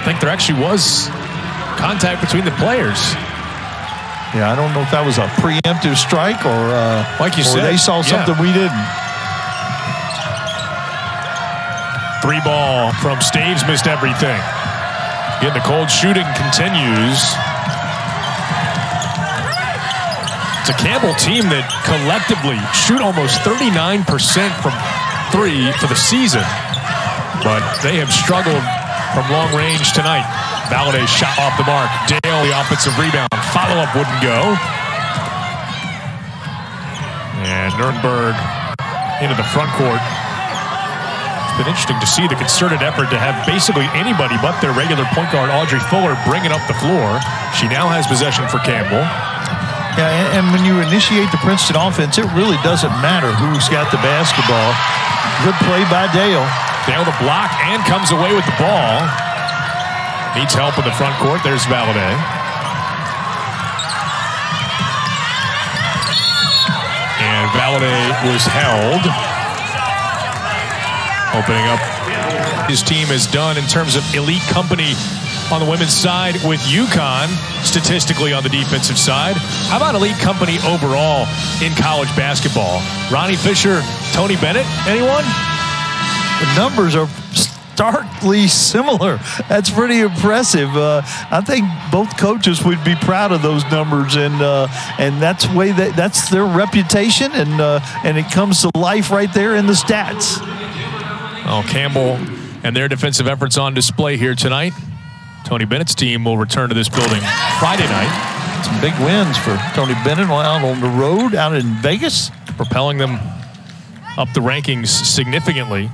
think there actually was contact between the players. Yeah, I don't know if that was a preemptive strike or, like you said, they saw something we didn't. 3 ball from Staves, missed everything. Again, the cold shooting continues. It's a Campbell team that collectively shoot almost 39% from 3 for the season, but they have struggled from long range tonight. Valladay shot off the mark. Dale, the offensive rebound. Follow-up wouldn't go. And Nurnberg into the front court. It's been interesting to see the concerted effort to have basically anybody but their regular point guard, Audrey Fuller, bring it up the floor. She now has possession for Campbell. Yeah, and when you initiate the Princeton offense, it really doesn't matter who's got the basketball. Good play by Dale. Dale the block and comes away with the ball. Needs help in the front court. There's Valladay. And Valladay was held. Opening up his team has done in terms of elite company on the women's side with UConn, statistically on the defensive side. How about elite company overall in college basketball? Ronnie Fisher, Tony Bennett, anyone? The numbers are starkly similar. That's pretty impressive. I think both coaches would be proud of those numbers, and that's their reputation, and it comes to life right there in the stats. Well, Campbell and their defensive efforts on display here tonight. Tony Bennett's team will return to this building Friday night. Some big wins for Tony Bennett out on the road out in Vegas, propelling them up the rankings significantly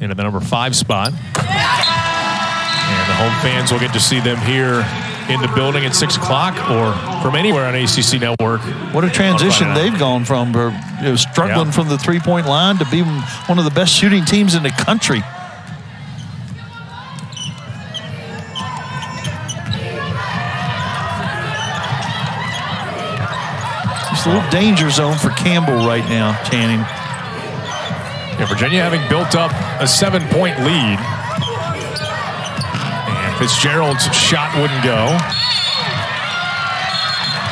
into the number 5 spot. And the home fans will get to see them here in the building at 6 o'clock or from anywhere on ACC Network. What a transition they've gone from struggling from the three-point line to be one of the best shooting teams in the country. It's a little danger zone for Campbell right now, Channing. Yeah, Virginia having built up a 7-point lead. And Fitzgerald's shot wouldn't go.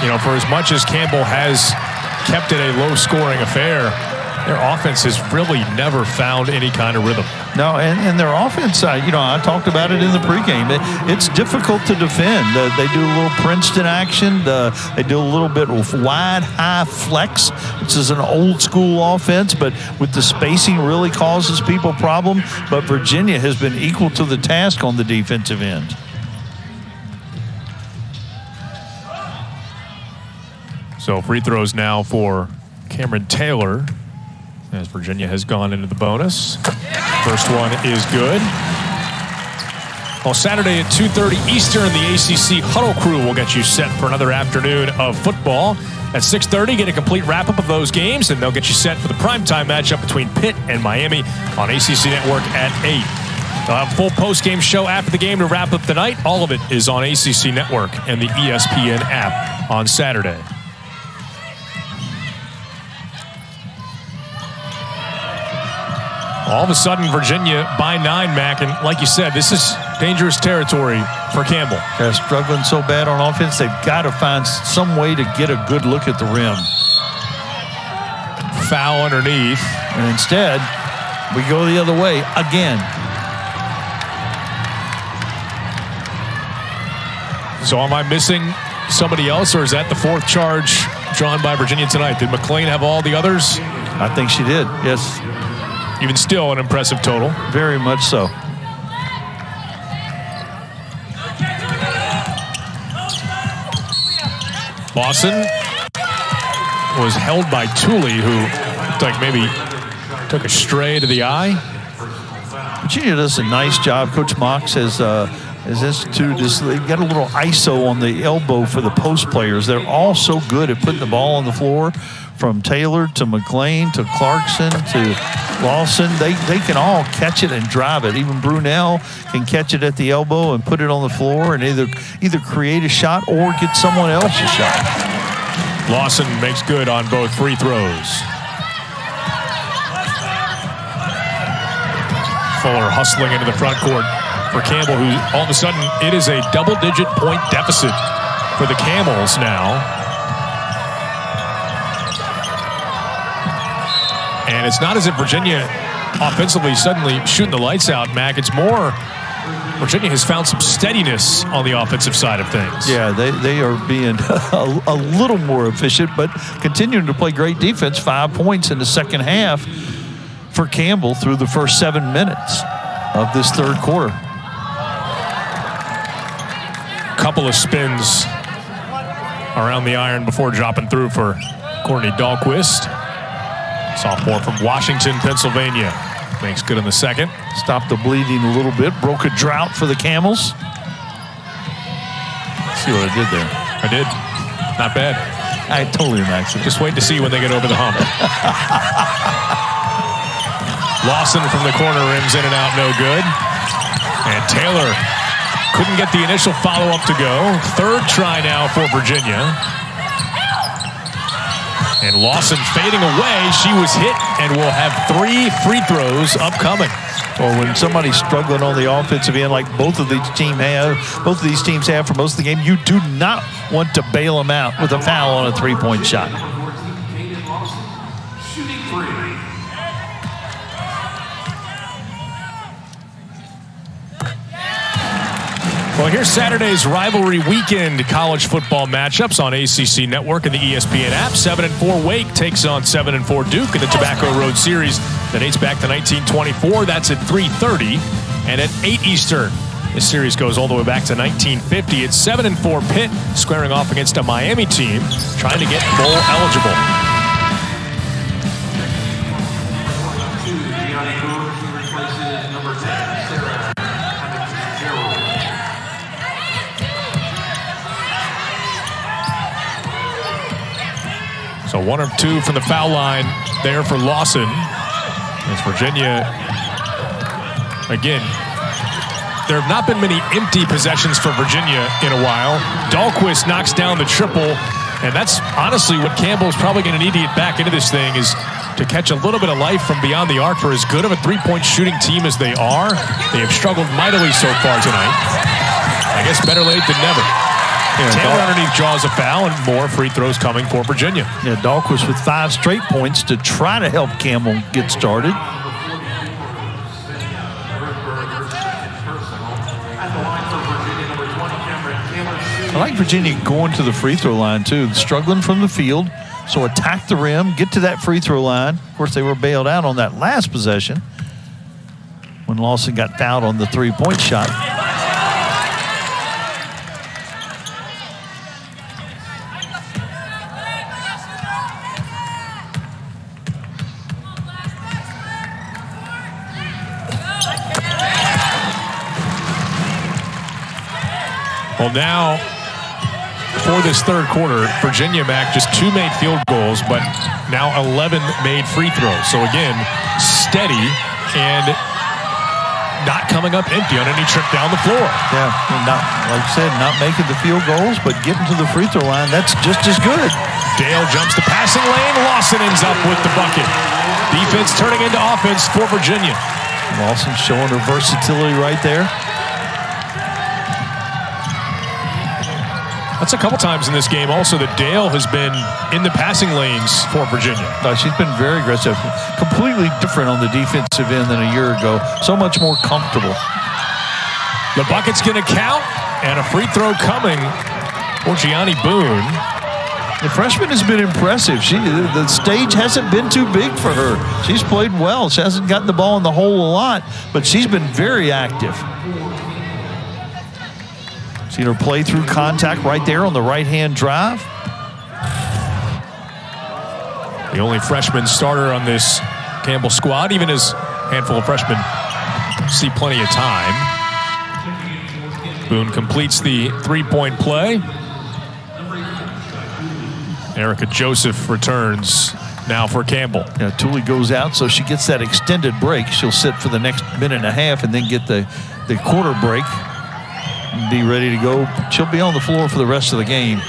You know, for as much as Campbell has kept it a low-scoring affair, their offense has really never found any kind of rhythm. No, and their offense, I talked about it in the pregame. It's difficult to defend. They do a little Princeton action. They do a little bit of wide, high flex, which is an old-school offense, but with the spacing really causes people problem. But Virginia has been equal to the task on the defensive end. So free throws now for Camryn Taylor as Virginia has gone into the bonus. First one is good. Well, Saturday at 2:30 Eastern, the ACC Huddle Crew will get you set for another afternoon of football. At 6:30, get a complete wrap-up of those games, and they'll get you set for the primetime matchup between Pitt and Miami on ACC Network at 8. They'll have a full post-game show after the game to wrap up the night. All of it is on ACC Network and the ESPN app on Saturday. All of a sudden, Virginia by 9, Mac, and like you said, this is dangerous territory for Campbell. They're struggling so bad on offense, they've got to find some way to get a good look at the rim. Foul underneath. And instead, we go the other way again. So am I missing somebody else, or is that the 4th charge drawn by Virginia tonight? Did McLean have all the others? I think she did, yes. Even still, an impressive total. Very much so. Lawson was held by Tooley, who looked like maybe took a stray to the eye. Virginia does a nice job. Coach Mox has instituted this. They've got a little ISO on the elbow for the post players. They're all so good at putting the ball on the floor. From Taylor to McLean to Clarkson to Lawson, they can all catch it and drive it. Even Brunel can catch it at the elbow and put it on the floor and either create a shot or get someone else a shot. Lawson makes good on both free throws. Fuller hustling into the front court for Campbell, who all of a sudden it is a double-digit point deficit for the Camels now. And it's not as if Virginia offensively suddenly shooting the lights out, Mac. It's more Virginia has found some steadiness on the offensive side of things. Yeah, they are being a little more efficient, but continuing to play great defense. 5 points in the second half for Campbell through the first 7 minutes of this third quarter. Couple of spins around the iron before dropping through for Courtney Dahlquist. Sophomore from Washington, Pennsylvania. Makes good in the second. Stopped the bleeding a little bit. Broke a drought for the Camels. See what I did there? I did. Not bad. I totally maxed it. Just wait to see when they get over the hump. Lawson from the corner rims in and out, no good. And Taylor couldn't get the initial follow-up to go. Third try now for Virginia. And Lawson fading away. She was hit and will have 3 free throws upcoming. Well, when somebody's struggling on the offensive end like both of these teams have for most of the game, you do not want to bail them out with a foul on a three-point shot. Well, here's Saturday's rivalry weekend college football matchups on ACC Network and the ESPN app. 7-4 Wake takes on 7-4 Duke in the Tobacco Road Series that dates back to 1924. That's at 3:30 and at 8 Eastern. This series goes all the way back to 1950. It's 7-4 Pitt squaring off against a Miami team trying to get bowl eligible. So 1 of 2 from the foul line there for Lawson. As Virginia, again, there have not been many empty possessions for Virginia in a while. Dahlquist knocks down the triple, and that's honestly what Campbell's probably going to need to get back into this thing, is to catch a little bit of life from beyond the arc. For as good of a three-point shooting team as they are, they have struggled mightily so far tonight. I guess better late than never. Taylor underneath draws a foul, and more free throws coming for Virginia. Yeah, Dahlquist with 5 straight points to try to help Campbell get started. I like Virginia going to the free throw line, too. Struggling from the field, so attack the rim, get to that free throw line. Of course, they were bailed out on that last possession when Lawson got fouled on the three-point shot. Well, now, for this third quarter, Virginia, Mac, just 2 made field goals, but now 11 made free throws. So, again, steady and not coming up empty on any trip down the floor. Yeah, not, like I said, not making the field goals, but getting to the free throw line, that's just as good. Dale jumps the passing lane. Lawson ends up with the bucket. Defense turning into offense for Virginia. Lawson showing her versatility right there. That's a couple times in this game also that Dale has been in the passing lanes for Virginia. She's been very aggressive. Completely different on the defensive end than a year ago. So much more comfortable. The bucket's going to count, and a free throw coming for Gianni Boone. The freshman has been impressive. The stage hasn't been too big for her. She's played well. She hasn't gotten the ball in the hole a lot, but she's been very active. Seen her play through contact right there on the right-hand drive. The only freshman starter on this Campbell squad, even as a handful of freshmen see plenty of time. Boone completes the three-point play. Erica Joseph returns now for Campbell. Yeah, Tooley goes out, so she gets that extended break. She'll sit for the next minute and a half and then get the quarter break. Be ready to go. She'll be on the floor for the rest of the game.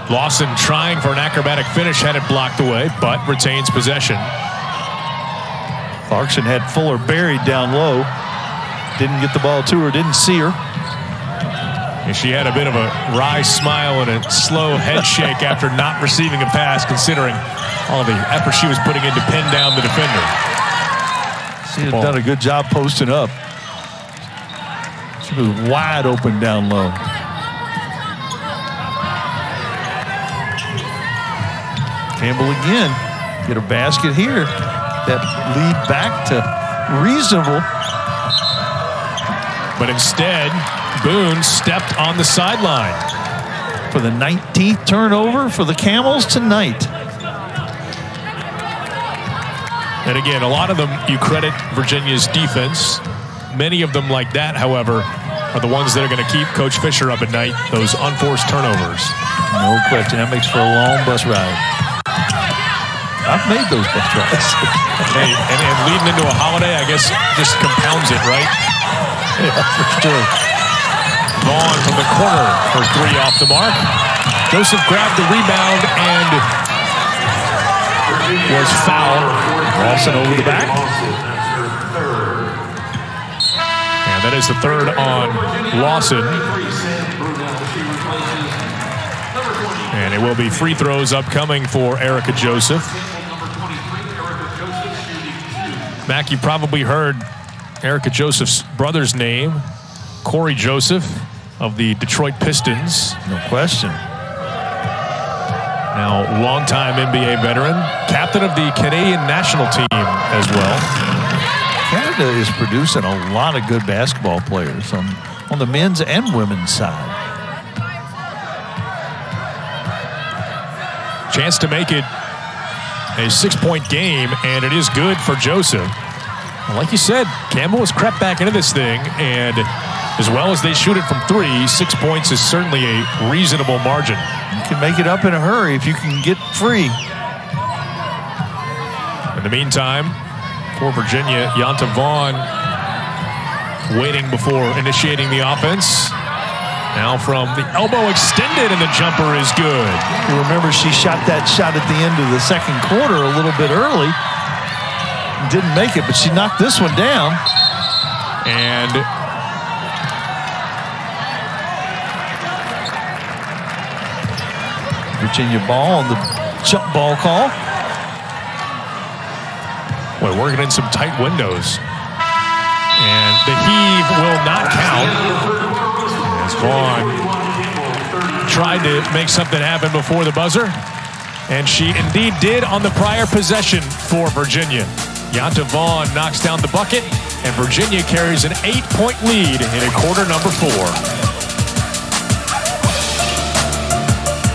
Lawson trying for an acrobatic finish, had it blocked away, but retains possession. Clarkson had Fuller buried down low. Didn't get the ball to her, didn't see her. And she had a bit of a wry smile and a slow head shake after not receiving a pass, considering all the effort she was putting in to pin down the defender. She had done a good job posting up. She was wide open down low. Campbell again. Get a basket here. That lead back to reasonable. But instead, Boone stepped on the sideline. For the 19th turnover for the Camels tonight. And again, a lot of them you credit Virginia's defense. Many of them like that, however, are the ones that are going to keep Coach Fisher up at night, those unforced turnovers. No question. That makes for a long bus ride. I've made those bus rides. Hey, and leading into a holiday, I guess, just compounds it, right? Yeah, for sure. Vaughn from the corner for 3 off the mark. Joseph grabbed the rebound and was fouled. Lawson over the back. And that is the third on Lawson. And it will be free throws upcoming for Erica Joseph. Mac, you probably heard Erica Joseph's brother's name, Corey Joseph of the Detroit Pistons. No question. Now, longtime NBA veteran, captain of the Canadian national team as well. Canada is producing a lot of good basketball players on the men's and women's side. Chance to make it a 6-point game, and it is good for Joseph. Well, like you said, Campbell has crept back into this thing, and as well as they shoot it from 3, 6 points is certainly a reasonable margin. You can make it up in a hurry if you can get free. In the meantime, for Virginia, Yonta Vaughn waiting before initiating the offense. Now from the elbow extended, and the jumper is good. You remember she shot that shot at the end of the second quarter a little bit early. Didn't make it, but she knocked this one down. And Virginia ball on the jump ball call. Boy, working in some tight windows. And the heave will not count. As Vaughn tried to make something happen before the buzzer. And she indeed did on the prior possession for Virginia. Yonta Vaughn knocks down the bucket, and Virginia carries an 8-point lead in quarter number 4.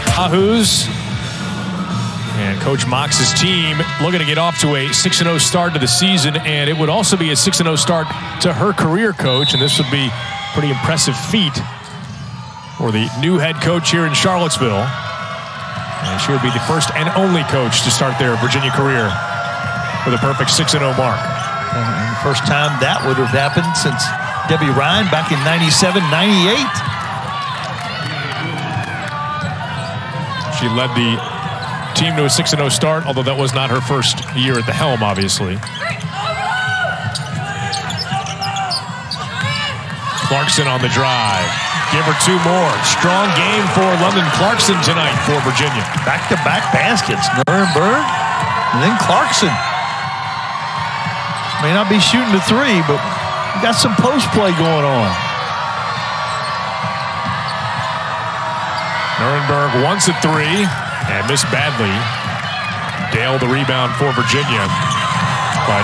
Yahoos and Coach Mox's team looking to get off to a 6-0 start to the season, and it would also be a 6-0 start to her career, Coach, and this would be a pretty impressive feat for the new head coach here in Charlottesville. And she would be the first and only coach to start their Virginia career with a perfect 6-0 mark. And the first time that would have happened since Debbie Ryan back in 97, 98. She led the team to a 6-0 start, although that was not her first year at the helm, obviously. Clarkson on the drive. Give her 2 more. Strong game for London Clarkson tonight for Virginia. Back-to-back baskets. Nuremberg and then Clarkson. May not be shooting the 3, but we got some post play going on. Nuremberg wants a 3 and missed badly. Dale the rebound for Virginia. But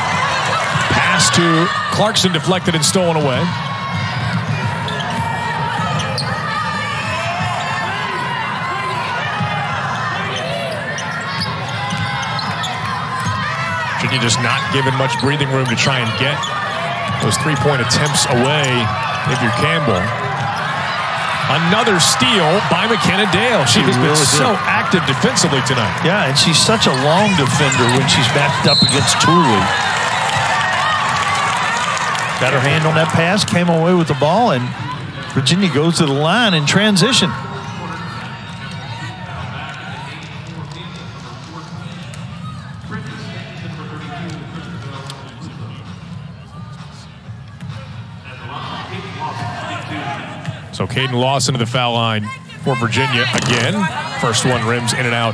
pass to Clarkson deflected and stolen away. Virginia just not given much breathing room to try and get those 3-point attempts away if you're Campbell. Another steal by McKenna Dale. She has been so active defensively tonight. Yeah, and she's such a long defender when she's backed up against Tooley. Got her hand on that pass, came away with the ball, and Virginia goes to the line in transition. So Kaydan Lawson to the foul line for Virginia again. First one rims in and out.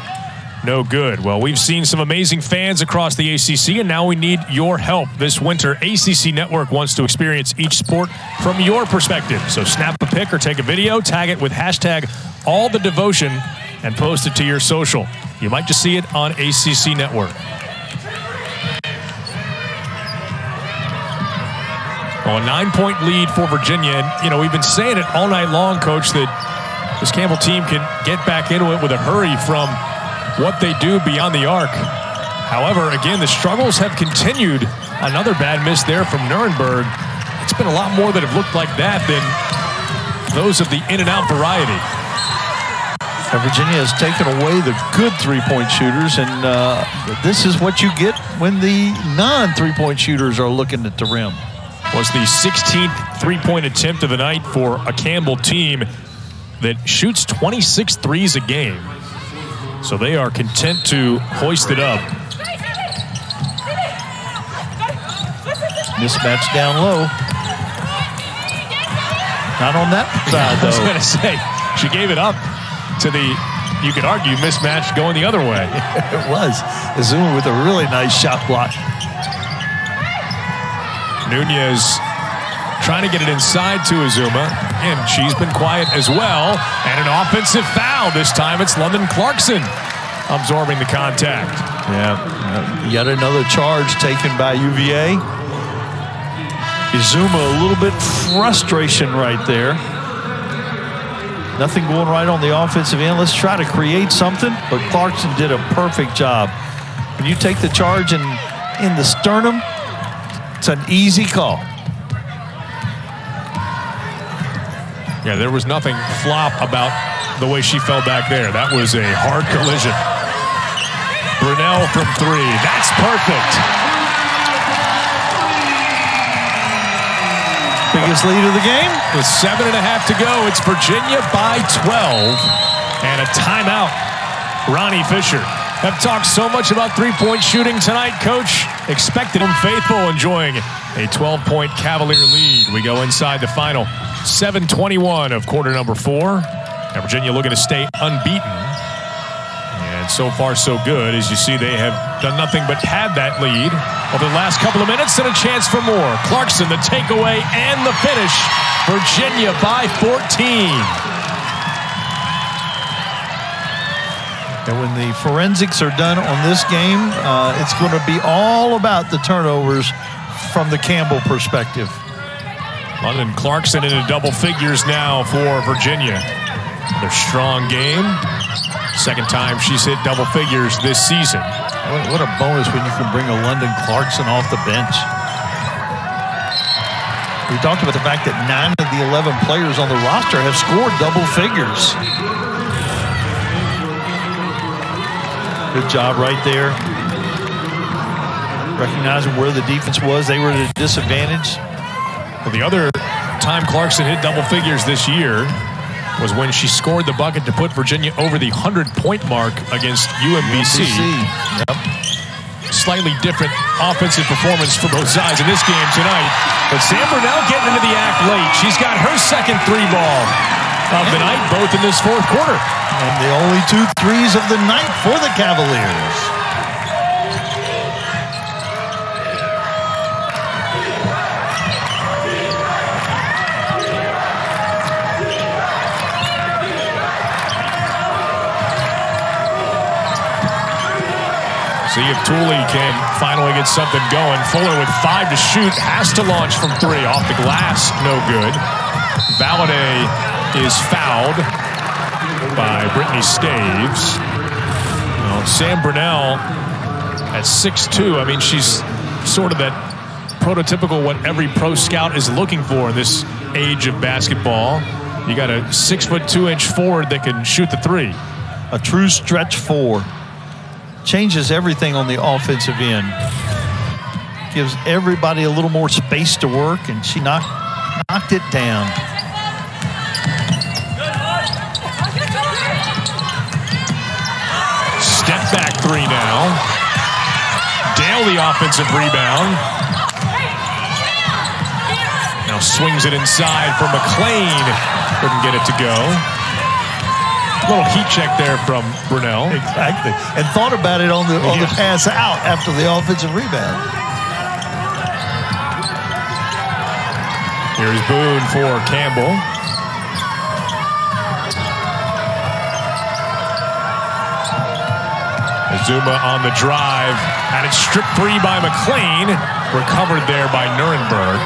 No good. Well, we've seen some amazing fans across the ACC, and now we need your help. This winter, ACC Network wants to experience each sport from your perspective. So snap a pic or take a video, tag it with hashtag AllTheDevotion, and post it to your social. You might just see it on ACC Network. Well, a 9-point lead for Virginia. And, you know, we've been saying it all night long, Coach, that this Campbell team can get back into it with a hurry from what they do beyond the arc. However, again, the struggles have continued. Another bad miss there from Nuremberg. It's been a lot more that have looked like that than those of the in-and-out variety. Virginia has taken away the good 3-point shooters, and this is what you get when the non-3-point shooters are looking at the rim. Was the 16th 3-point attempt of the night for a Campbell team that shoots 26 threes a game. So they are content to hoist it up. Mismatch down low. Not on that side, though. I was going to say, she gave it up to the, you could argue, mismatch going the other way. It was. Azuma with a really nice shot block. Nunez trying to get it inside to Azuma, and she's been quiet as well. And an offensive foul. This time it's London Clarkson absorbing the contact. Yeah, yet another charge taken by UVA. Azuma, a little bit frustration right there. Nothing going right on the offensive end. Let's try to create something, but Clarkson did a perfect job. When you take the charge in the sternum, it's an easy call. Yeah, there was nothing flop about the way she fell back there. That was a hard collision. Brunel from three. That's perfect. Biggest lead of the game. With 7.5 to go, it's Virginia by 12. And a timeout. Ronnie Fisher. Have talked so much about three-point shooting tonight, Coach. Expected them faithful, enjoying a 12-point Cavalier lead. We go inside the final. 7:21 of quarter number 4. And Virginia looking to stay unbeaten. And so far, so good. As you see, they have done nothing but had that lead over the last couple of minutes and a chance for more. Clarkson, the takeaway and the finish. Virginia by 14. And when the forensics are done on this game, it's going to be all about the turnovers from the Campbell perspective. London Clarkson into double figures now for Virginia. Another strong game. Second time she's hit double figures this season. What a bonus when you can bring a London Clarkson off the bench. We talked about the fact that 9 of the 11 players on the roster have scored double figures. Good job right there. Recognizing where the defense was. They were at a disadvantage. Well, the other time Clarkson hit double figures this year was when she scored the bucket to put Virginia over the 100-point mark against UMBC. Yep. Slightly different offensive performance for both sides in this game tonight. But Sam Brunel getting into the act late. She's got her second three ball of the night, both in this fourth quarter. And the only 2 threes of the night for the Cavaliers. See if Tooley can finally get something going. Fuller with 5 to shoot, has to launch from 3. Off the glass, no good. Valladay is fouled by Brittany Staves. Well, Sam Brunel at 6'2". I mean, she's sort of that prototypical what every pro scout is looking for in this age of basketball. You got a 6'2" forward that can shoot the 3. A true stretch 4. Changes everything on the offensive end. Gives everybody a little more space to work, and she knocked it down. Step back 3 now. Dale the offensive rebound. Now swings it inside for McLean. Couldn't get it to go. Little heat check there from Brunel. Exactly. And thought about it on the pass out after the offensive rebound. Here's Boone for Campbell. Azuma on the drive. And it's stripped free by McLean. Recovered there by Nuremberg.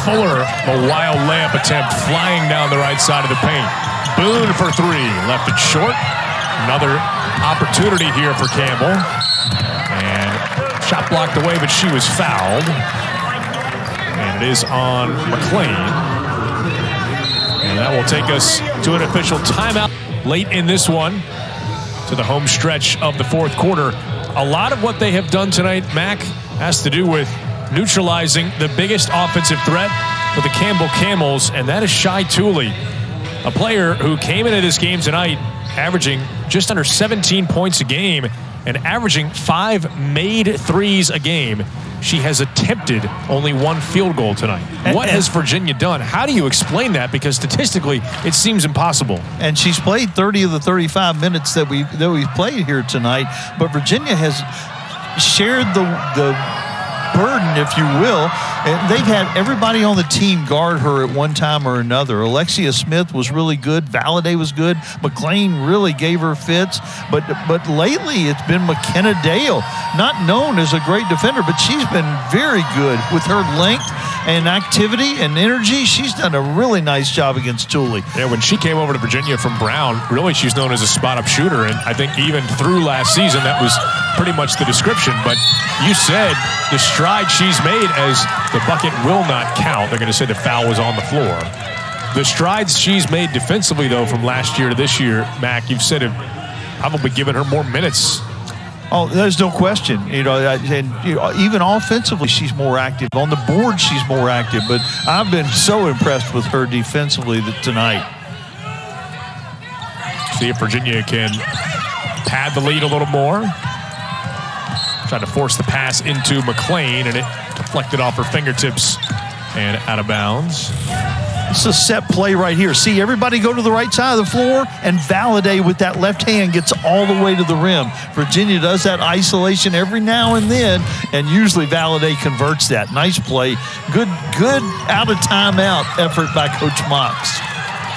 Fuller, a wild layup attempt flying down the right side of the paint. Boone for 3, left it short. Another opportunity here for Campbell. And shot blocked away, but she was fouled. And it is on McLean. And that will take us to an official timeout late in this one to the home stretch of the fourth quarter. A lot of what they have done tonight, Mac, has to do with neutralizing the biggest offensive threat for the Campbell Camels, and that is Shai Tooley, a player who came into this game tonight averaging just under 17 points a game and averaging 5 made threes a game. She has attempted only 1 field goal tonight. What has Virginia done? How do you explain that? Because statistically, it seems impossible. And she's played 30 of the 35 minutes that we've played here tonight, but Virginia has shared the burden, if you will. And they've had everybody on the team guard her at one time or another. Alexia Smith was really good. Valladay was good. McLean really gave her fits. But lately it's been McKenna Dale, not known as a great defender, but she's been very good with her length and activity and energy. She's done a really nice job against Thule. Yeah, when she came over to Virginia from Brown, really she's known as a spot-up shooter, and I think even through last season that was pretty much the description. But you said the stride she's made, as the bucket will not count. They're going to say the foul was on the floor. The strides she's made defensively, though, from last year to this year, Mac, you've said have probably given her more minutes. Oh, there's no question. Even offensively, she's more active. On the board, she's more active. But I've been so impressed with her defensively tonight. See if Virginia can pad the lead a little more. Trying to force the pass into McLean, and it deflected off her fingertips and out of bounds. It's a set play right here. See, everybody go to the right side of the floor, and Valladay with that left hand gets all the way to the rim. Virginia does that isolation every now and then, and usually Valladay converts that. Nice play. Good out of timeout effort by Coach Mox.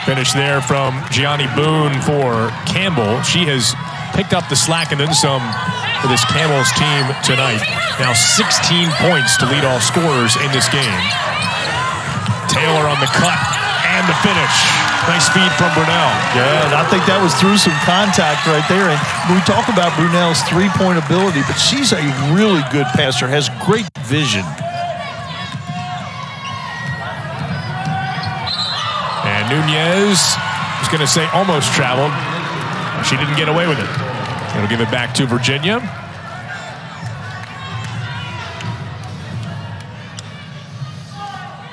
Finish there from Gianni Boone for Campbell. She has picked up the slack and then some for this Campbell's team tonight. Now 16 points to lead all scorers in this game. Taylor on the cut and the finish. Nice feed from Brunel. Yeah, and I think that was through some contact right there. And we talk about Brunel's three-point ability, but she's a really good passer, has great vision. And Nunez was going to say almost traveled. She didn't get away with it. It'll give it back to Virginia.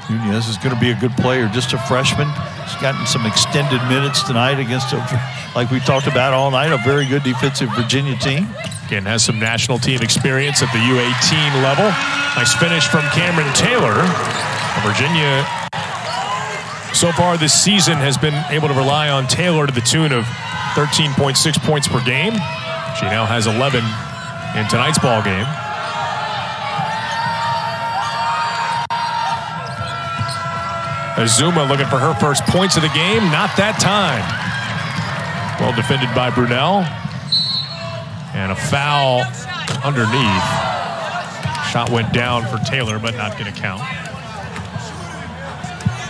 Nunez is going to be a good player, just a freshman. She's gotten some extended minutes tonight against, like we talked about all night, a very good defensive Virginia team. Again, has some national team experience at the U18 level. Nice finish from Camryn Taylor. Virginia, so far this season, has been able to rely on Taylor to the tune of 13.6 points per game. She now has 11 in tonight's ball game. Azuma looking for her first points of the game. Not that time. Well defended by Brunel. And a foul underneath. Shot went down for Taylor, but not going to count.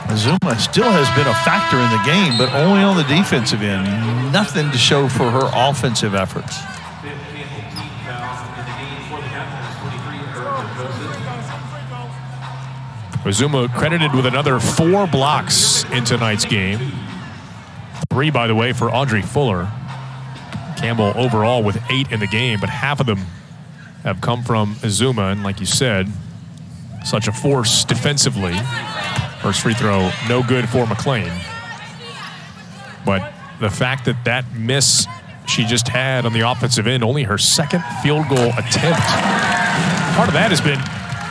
Azuma still has been a factor in the game, but only on the defensive end. Nothing to show for her offensive efforts. Azuma credited with another 4 blocks in tonight's game. 3, by the way, for Audrey Fuller. Campbell overall with 8 in the game, but half of them have come from Azuma. And like you said, such a force defensively. First free throw, no good for McLean. But the fact that that miss she just had on the offensive end, only her second field goal attempt. Part of that has been,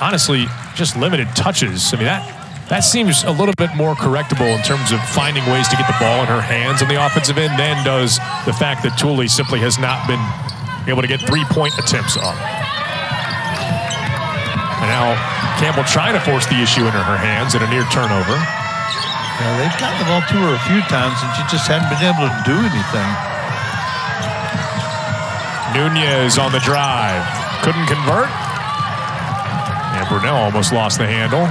honestly, just limited touches. I mean, that seems a little bit more correctable in terms of finding ways to get the ball in her hands on the offensive end than does the fact that Thule simply has not been able to get 3-point attempts up. And now Campbell trying to force the issue into her hands in a near turnover. Yeah, they've gotten the ball to her a few times and she just hadn't been able to do anything. Nunez on the drive. Couldn't convert. And Brunel almost lost the handle.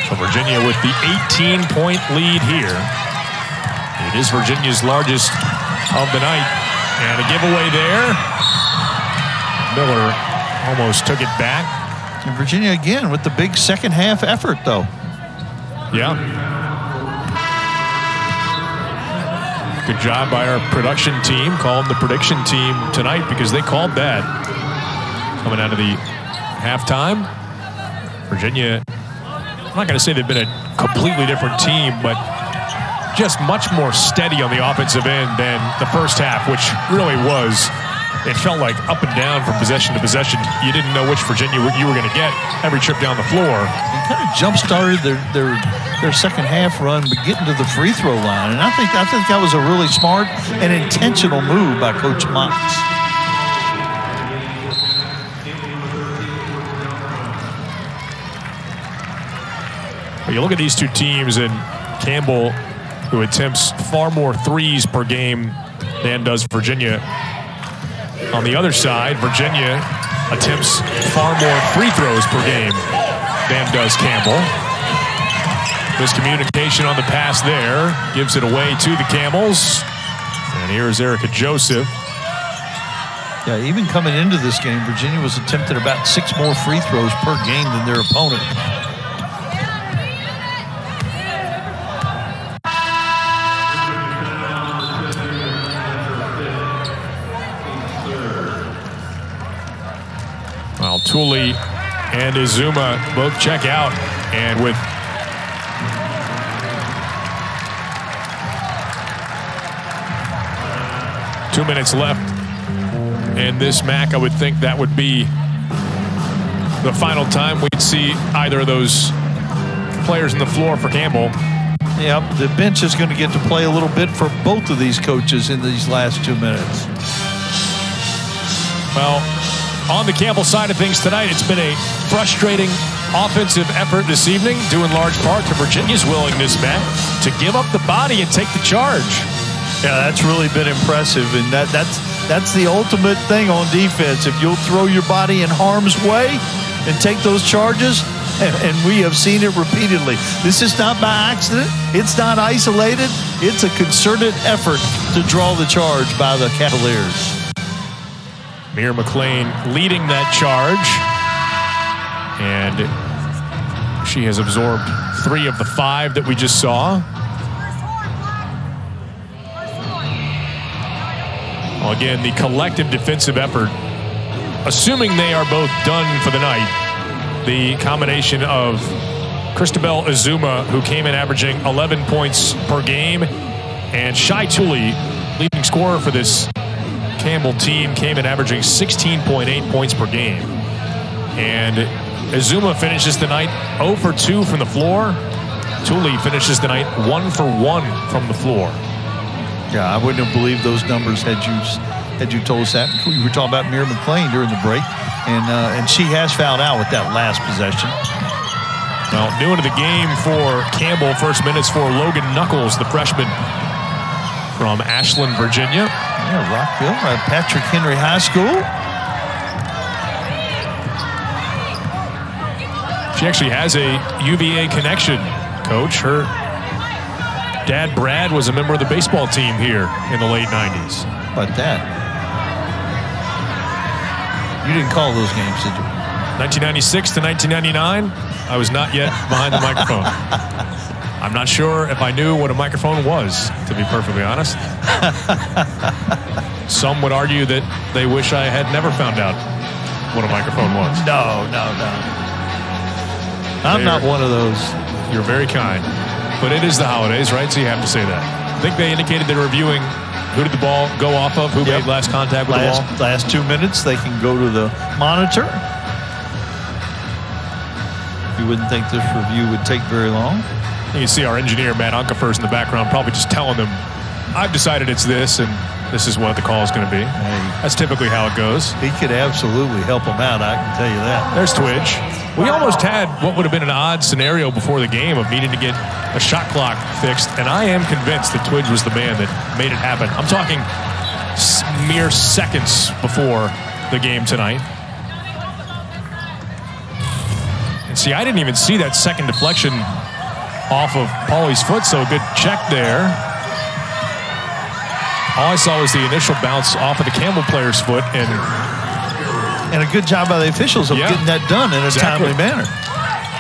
So Virginia with the 18-point lead here. It is Virginia's largest of the night. And a giveaway there. Miller almost took it back. And Virginia again with the big second half effort, though. Yeah. Good job by our production team. Called the prediction team tonight because they called that. Coming out of the halftime. Virginia, I'm not going to say they've been a completely different team, but just much more steady on the offensive end than the first half, which really was. It felt like up and down from possession to possession. You didn't know which Virginia you were going to get every trip down the floor. They kind of jump-started their second half run, but getting to the free throw line. And I think that was a really smart and intentional move by Coach Mox. But you look at these two teams, and Campbell, who attempts far more threes per game than does Virginia. On the other side, Virginia attempts far more free throws per game than does Campbell. Miscommunication on the pass there gives it away to the Camels. And here's Erica Joseph. Yeah, even coming into this game, Virginia was attempting about 6 more free throws per game than their opponent. Well, Tooley and Izuma both check out, and with two minutes left in this MAC, I would think that would be the final time we'd see either of those players on the floor for Campbell. Yep, the bench is going to get to play a little bit for both of these coaches in these last 2 minutes. Well, on the Campbell side of things tonight, it's been a frustrating offensive effort this evening, due in large part to Virginia's willingness, Matt, to give up the body and take the charge. Yeah, that's really been impressive, and that's the ultimate thing on defense. If you'll throw your body in harm's way and take those charges, and we have seen it repeatedly. This is not by accident. It's not isolated. It's a concerted effort to draw the charge by the Cavaliers. McLean leading that charge, and she has absorbed 3 of the 5 that we just saw. Well, again, the collective defensive effort, assuming they are both done for the night, the combination of Christabel Izuma, who came in averaging 11 points per game, and Shai Tooley, leading scorer for this Campbell team, came in averaging 16.8 points per game. And Izuma finishes the night 0 for 2 from the floor. Tooley finishes the night 1 for 1 from the floor. Yeah, I wouldn't have believed those numbers had you told us that. We were talking about McLean during the break, and she has fouled out with that last possession. Well, new into the game for Campbell. First minutes for Logan Knuckles, the freshman from Ashland, Virginia. Yeah, Rockville at Patrick Henry High School. She actually has a UVA connection, Coach. Her dad, Brad, was a member of the baseball team here in the late 90s. How about that? You didn't call those games, did you? 1996 to 1999, I was not yet behind the microphone. I'm not sure if I knew what a microphone was, to be perfectly honest. Some would argue that they wish I had never found out what a microphone was. No. I'm not one of those. You're very kind. But it is the holidays, right? So you have to say that. I think they indicated they're reviewing who did the ball go off of, who made last contact with the ball. Last 2 minutes, they can go to the monitor. You wouldn't think this review would take very long. You can see our engineer, Matt Unkefer's in the background, probably just telling them, I've decided it's this, and this is what the call is going to be. Hey, that's typically how it goes. He could absolutely help them out, I can tell you that. There's Twidge. We almost had what would have been an odd scenario before the game of needing to get a shot clock fixed, and I am convinced that Twidge was the man that made it happen. I'm talking mere seconds before the game tonight. And see, I didn't even see that second deflection off of Paulie's foot, so a good check there. All I saw was the initial bounce off of the Campbell player's foot, and a good job by the officials of getting that done in a timely manner.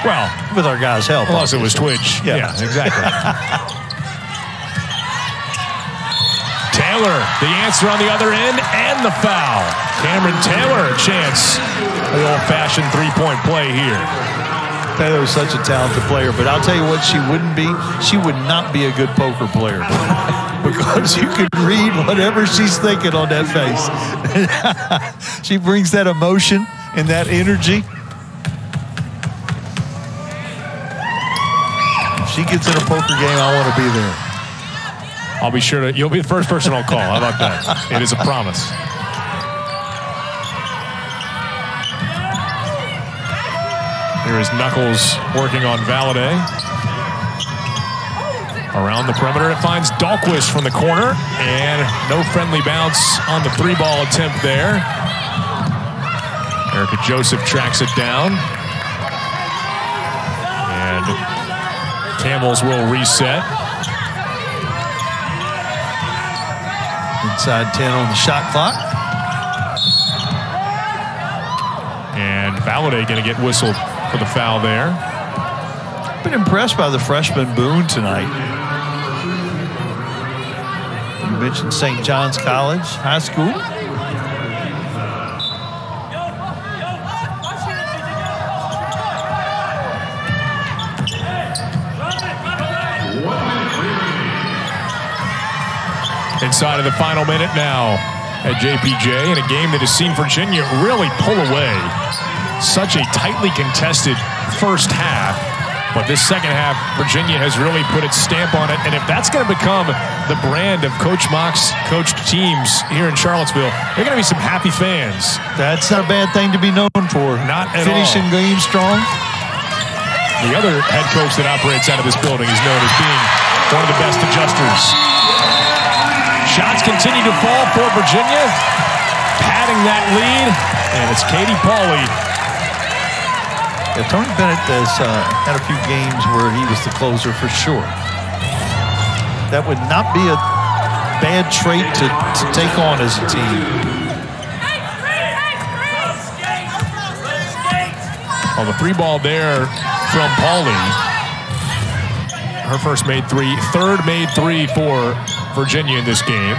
Well, with our guys' help. Plus, it was Twitch. Yeah, exactly. Taylor, the answer on the other end, and the foul. Camryn Taylor, a chance. The old-fashioned three-point play here. Taylor is such a talented player, but I'll tell you what she wouldn't be. She would not be a good poker player. Because you can read whatever she's thinking on that face. She brings that emotion and that energy. If she gets in a poker game, I want to be there. I'll be sure to. You'll be the first person I'll call. How about that? It is a promise. Here is Knuckles working on Valladay. Around the perimeter, it finds Dahlquist from the corner, and no friendly bounce on the 3-ball attempt there. Erica Joseph tracks it down. And Camels will reset. Inside 10 on the shot clock. And Valladay going to get whistled for the foul there. Been impressed by the freshman Boone tonight. You mentioned St. John's College High School. Inside of the final minute now at JPJ, in a game that has seen Virginia really pull away. Such a tightly contested first half. But this second half, Virginia has really put its stamp on it. And if that's going to become the brand of Coach Mock's coached teams here in Charlottesville, there are going to be some happy fans. That's not a bad thing to be known for. Not at Finishing all. games strong. The other head coach that operates out of this building is known as being one of the best adjusters. Shots continue to fall for Virginia. Padding that lead, and it's Katie Pauley. Yeah, Tony Bennett has had a few games where he was the closer for sure. That would not be a bad trait to take on as a team. On the 3-ball there from Pauley. Her first made 3, third made 3 for Virginia in this game.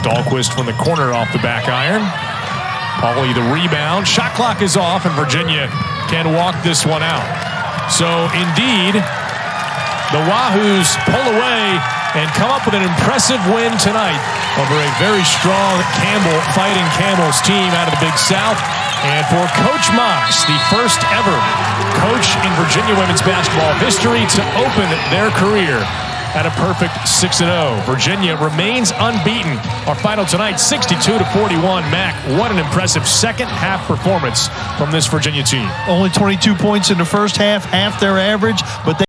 Dahlquist from the corner off the back iron. Pauley the rebound. Shot clock is off, and Virginia can walk this one out. So, indeed, the Wahoos pull away and come up with an impressive win tonight over a very strong Campbell Fighting Camels team out of the Big South. And for Coach Mox, the first ever coach in Virginia women's basketball history to open their career at a perfect 6-0. Virginia remains unbeaten. Our final tonight, 62-41. Mac, what an impressive second half performance from this Virginia team. Only 22 points in the first half, half their average, but they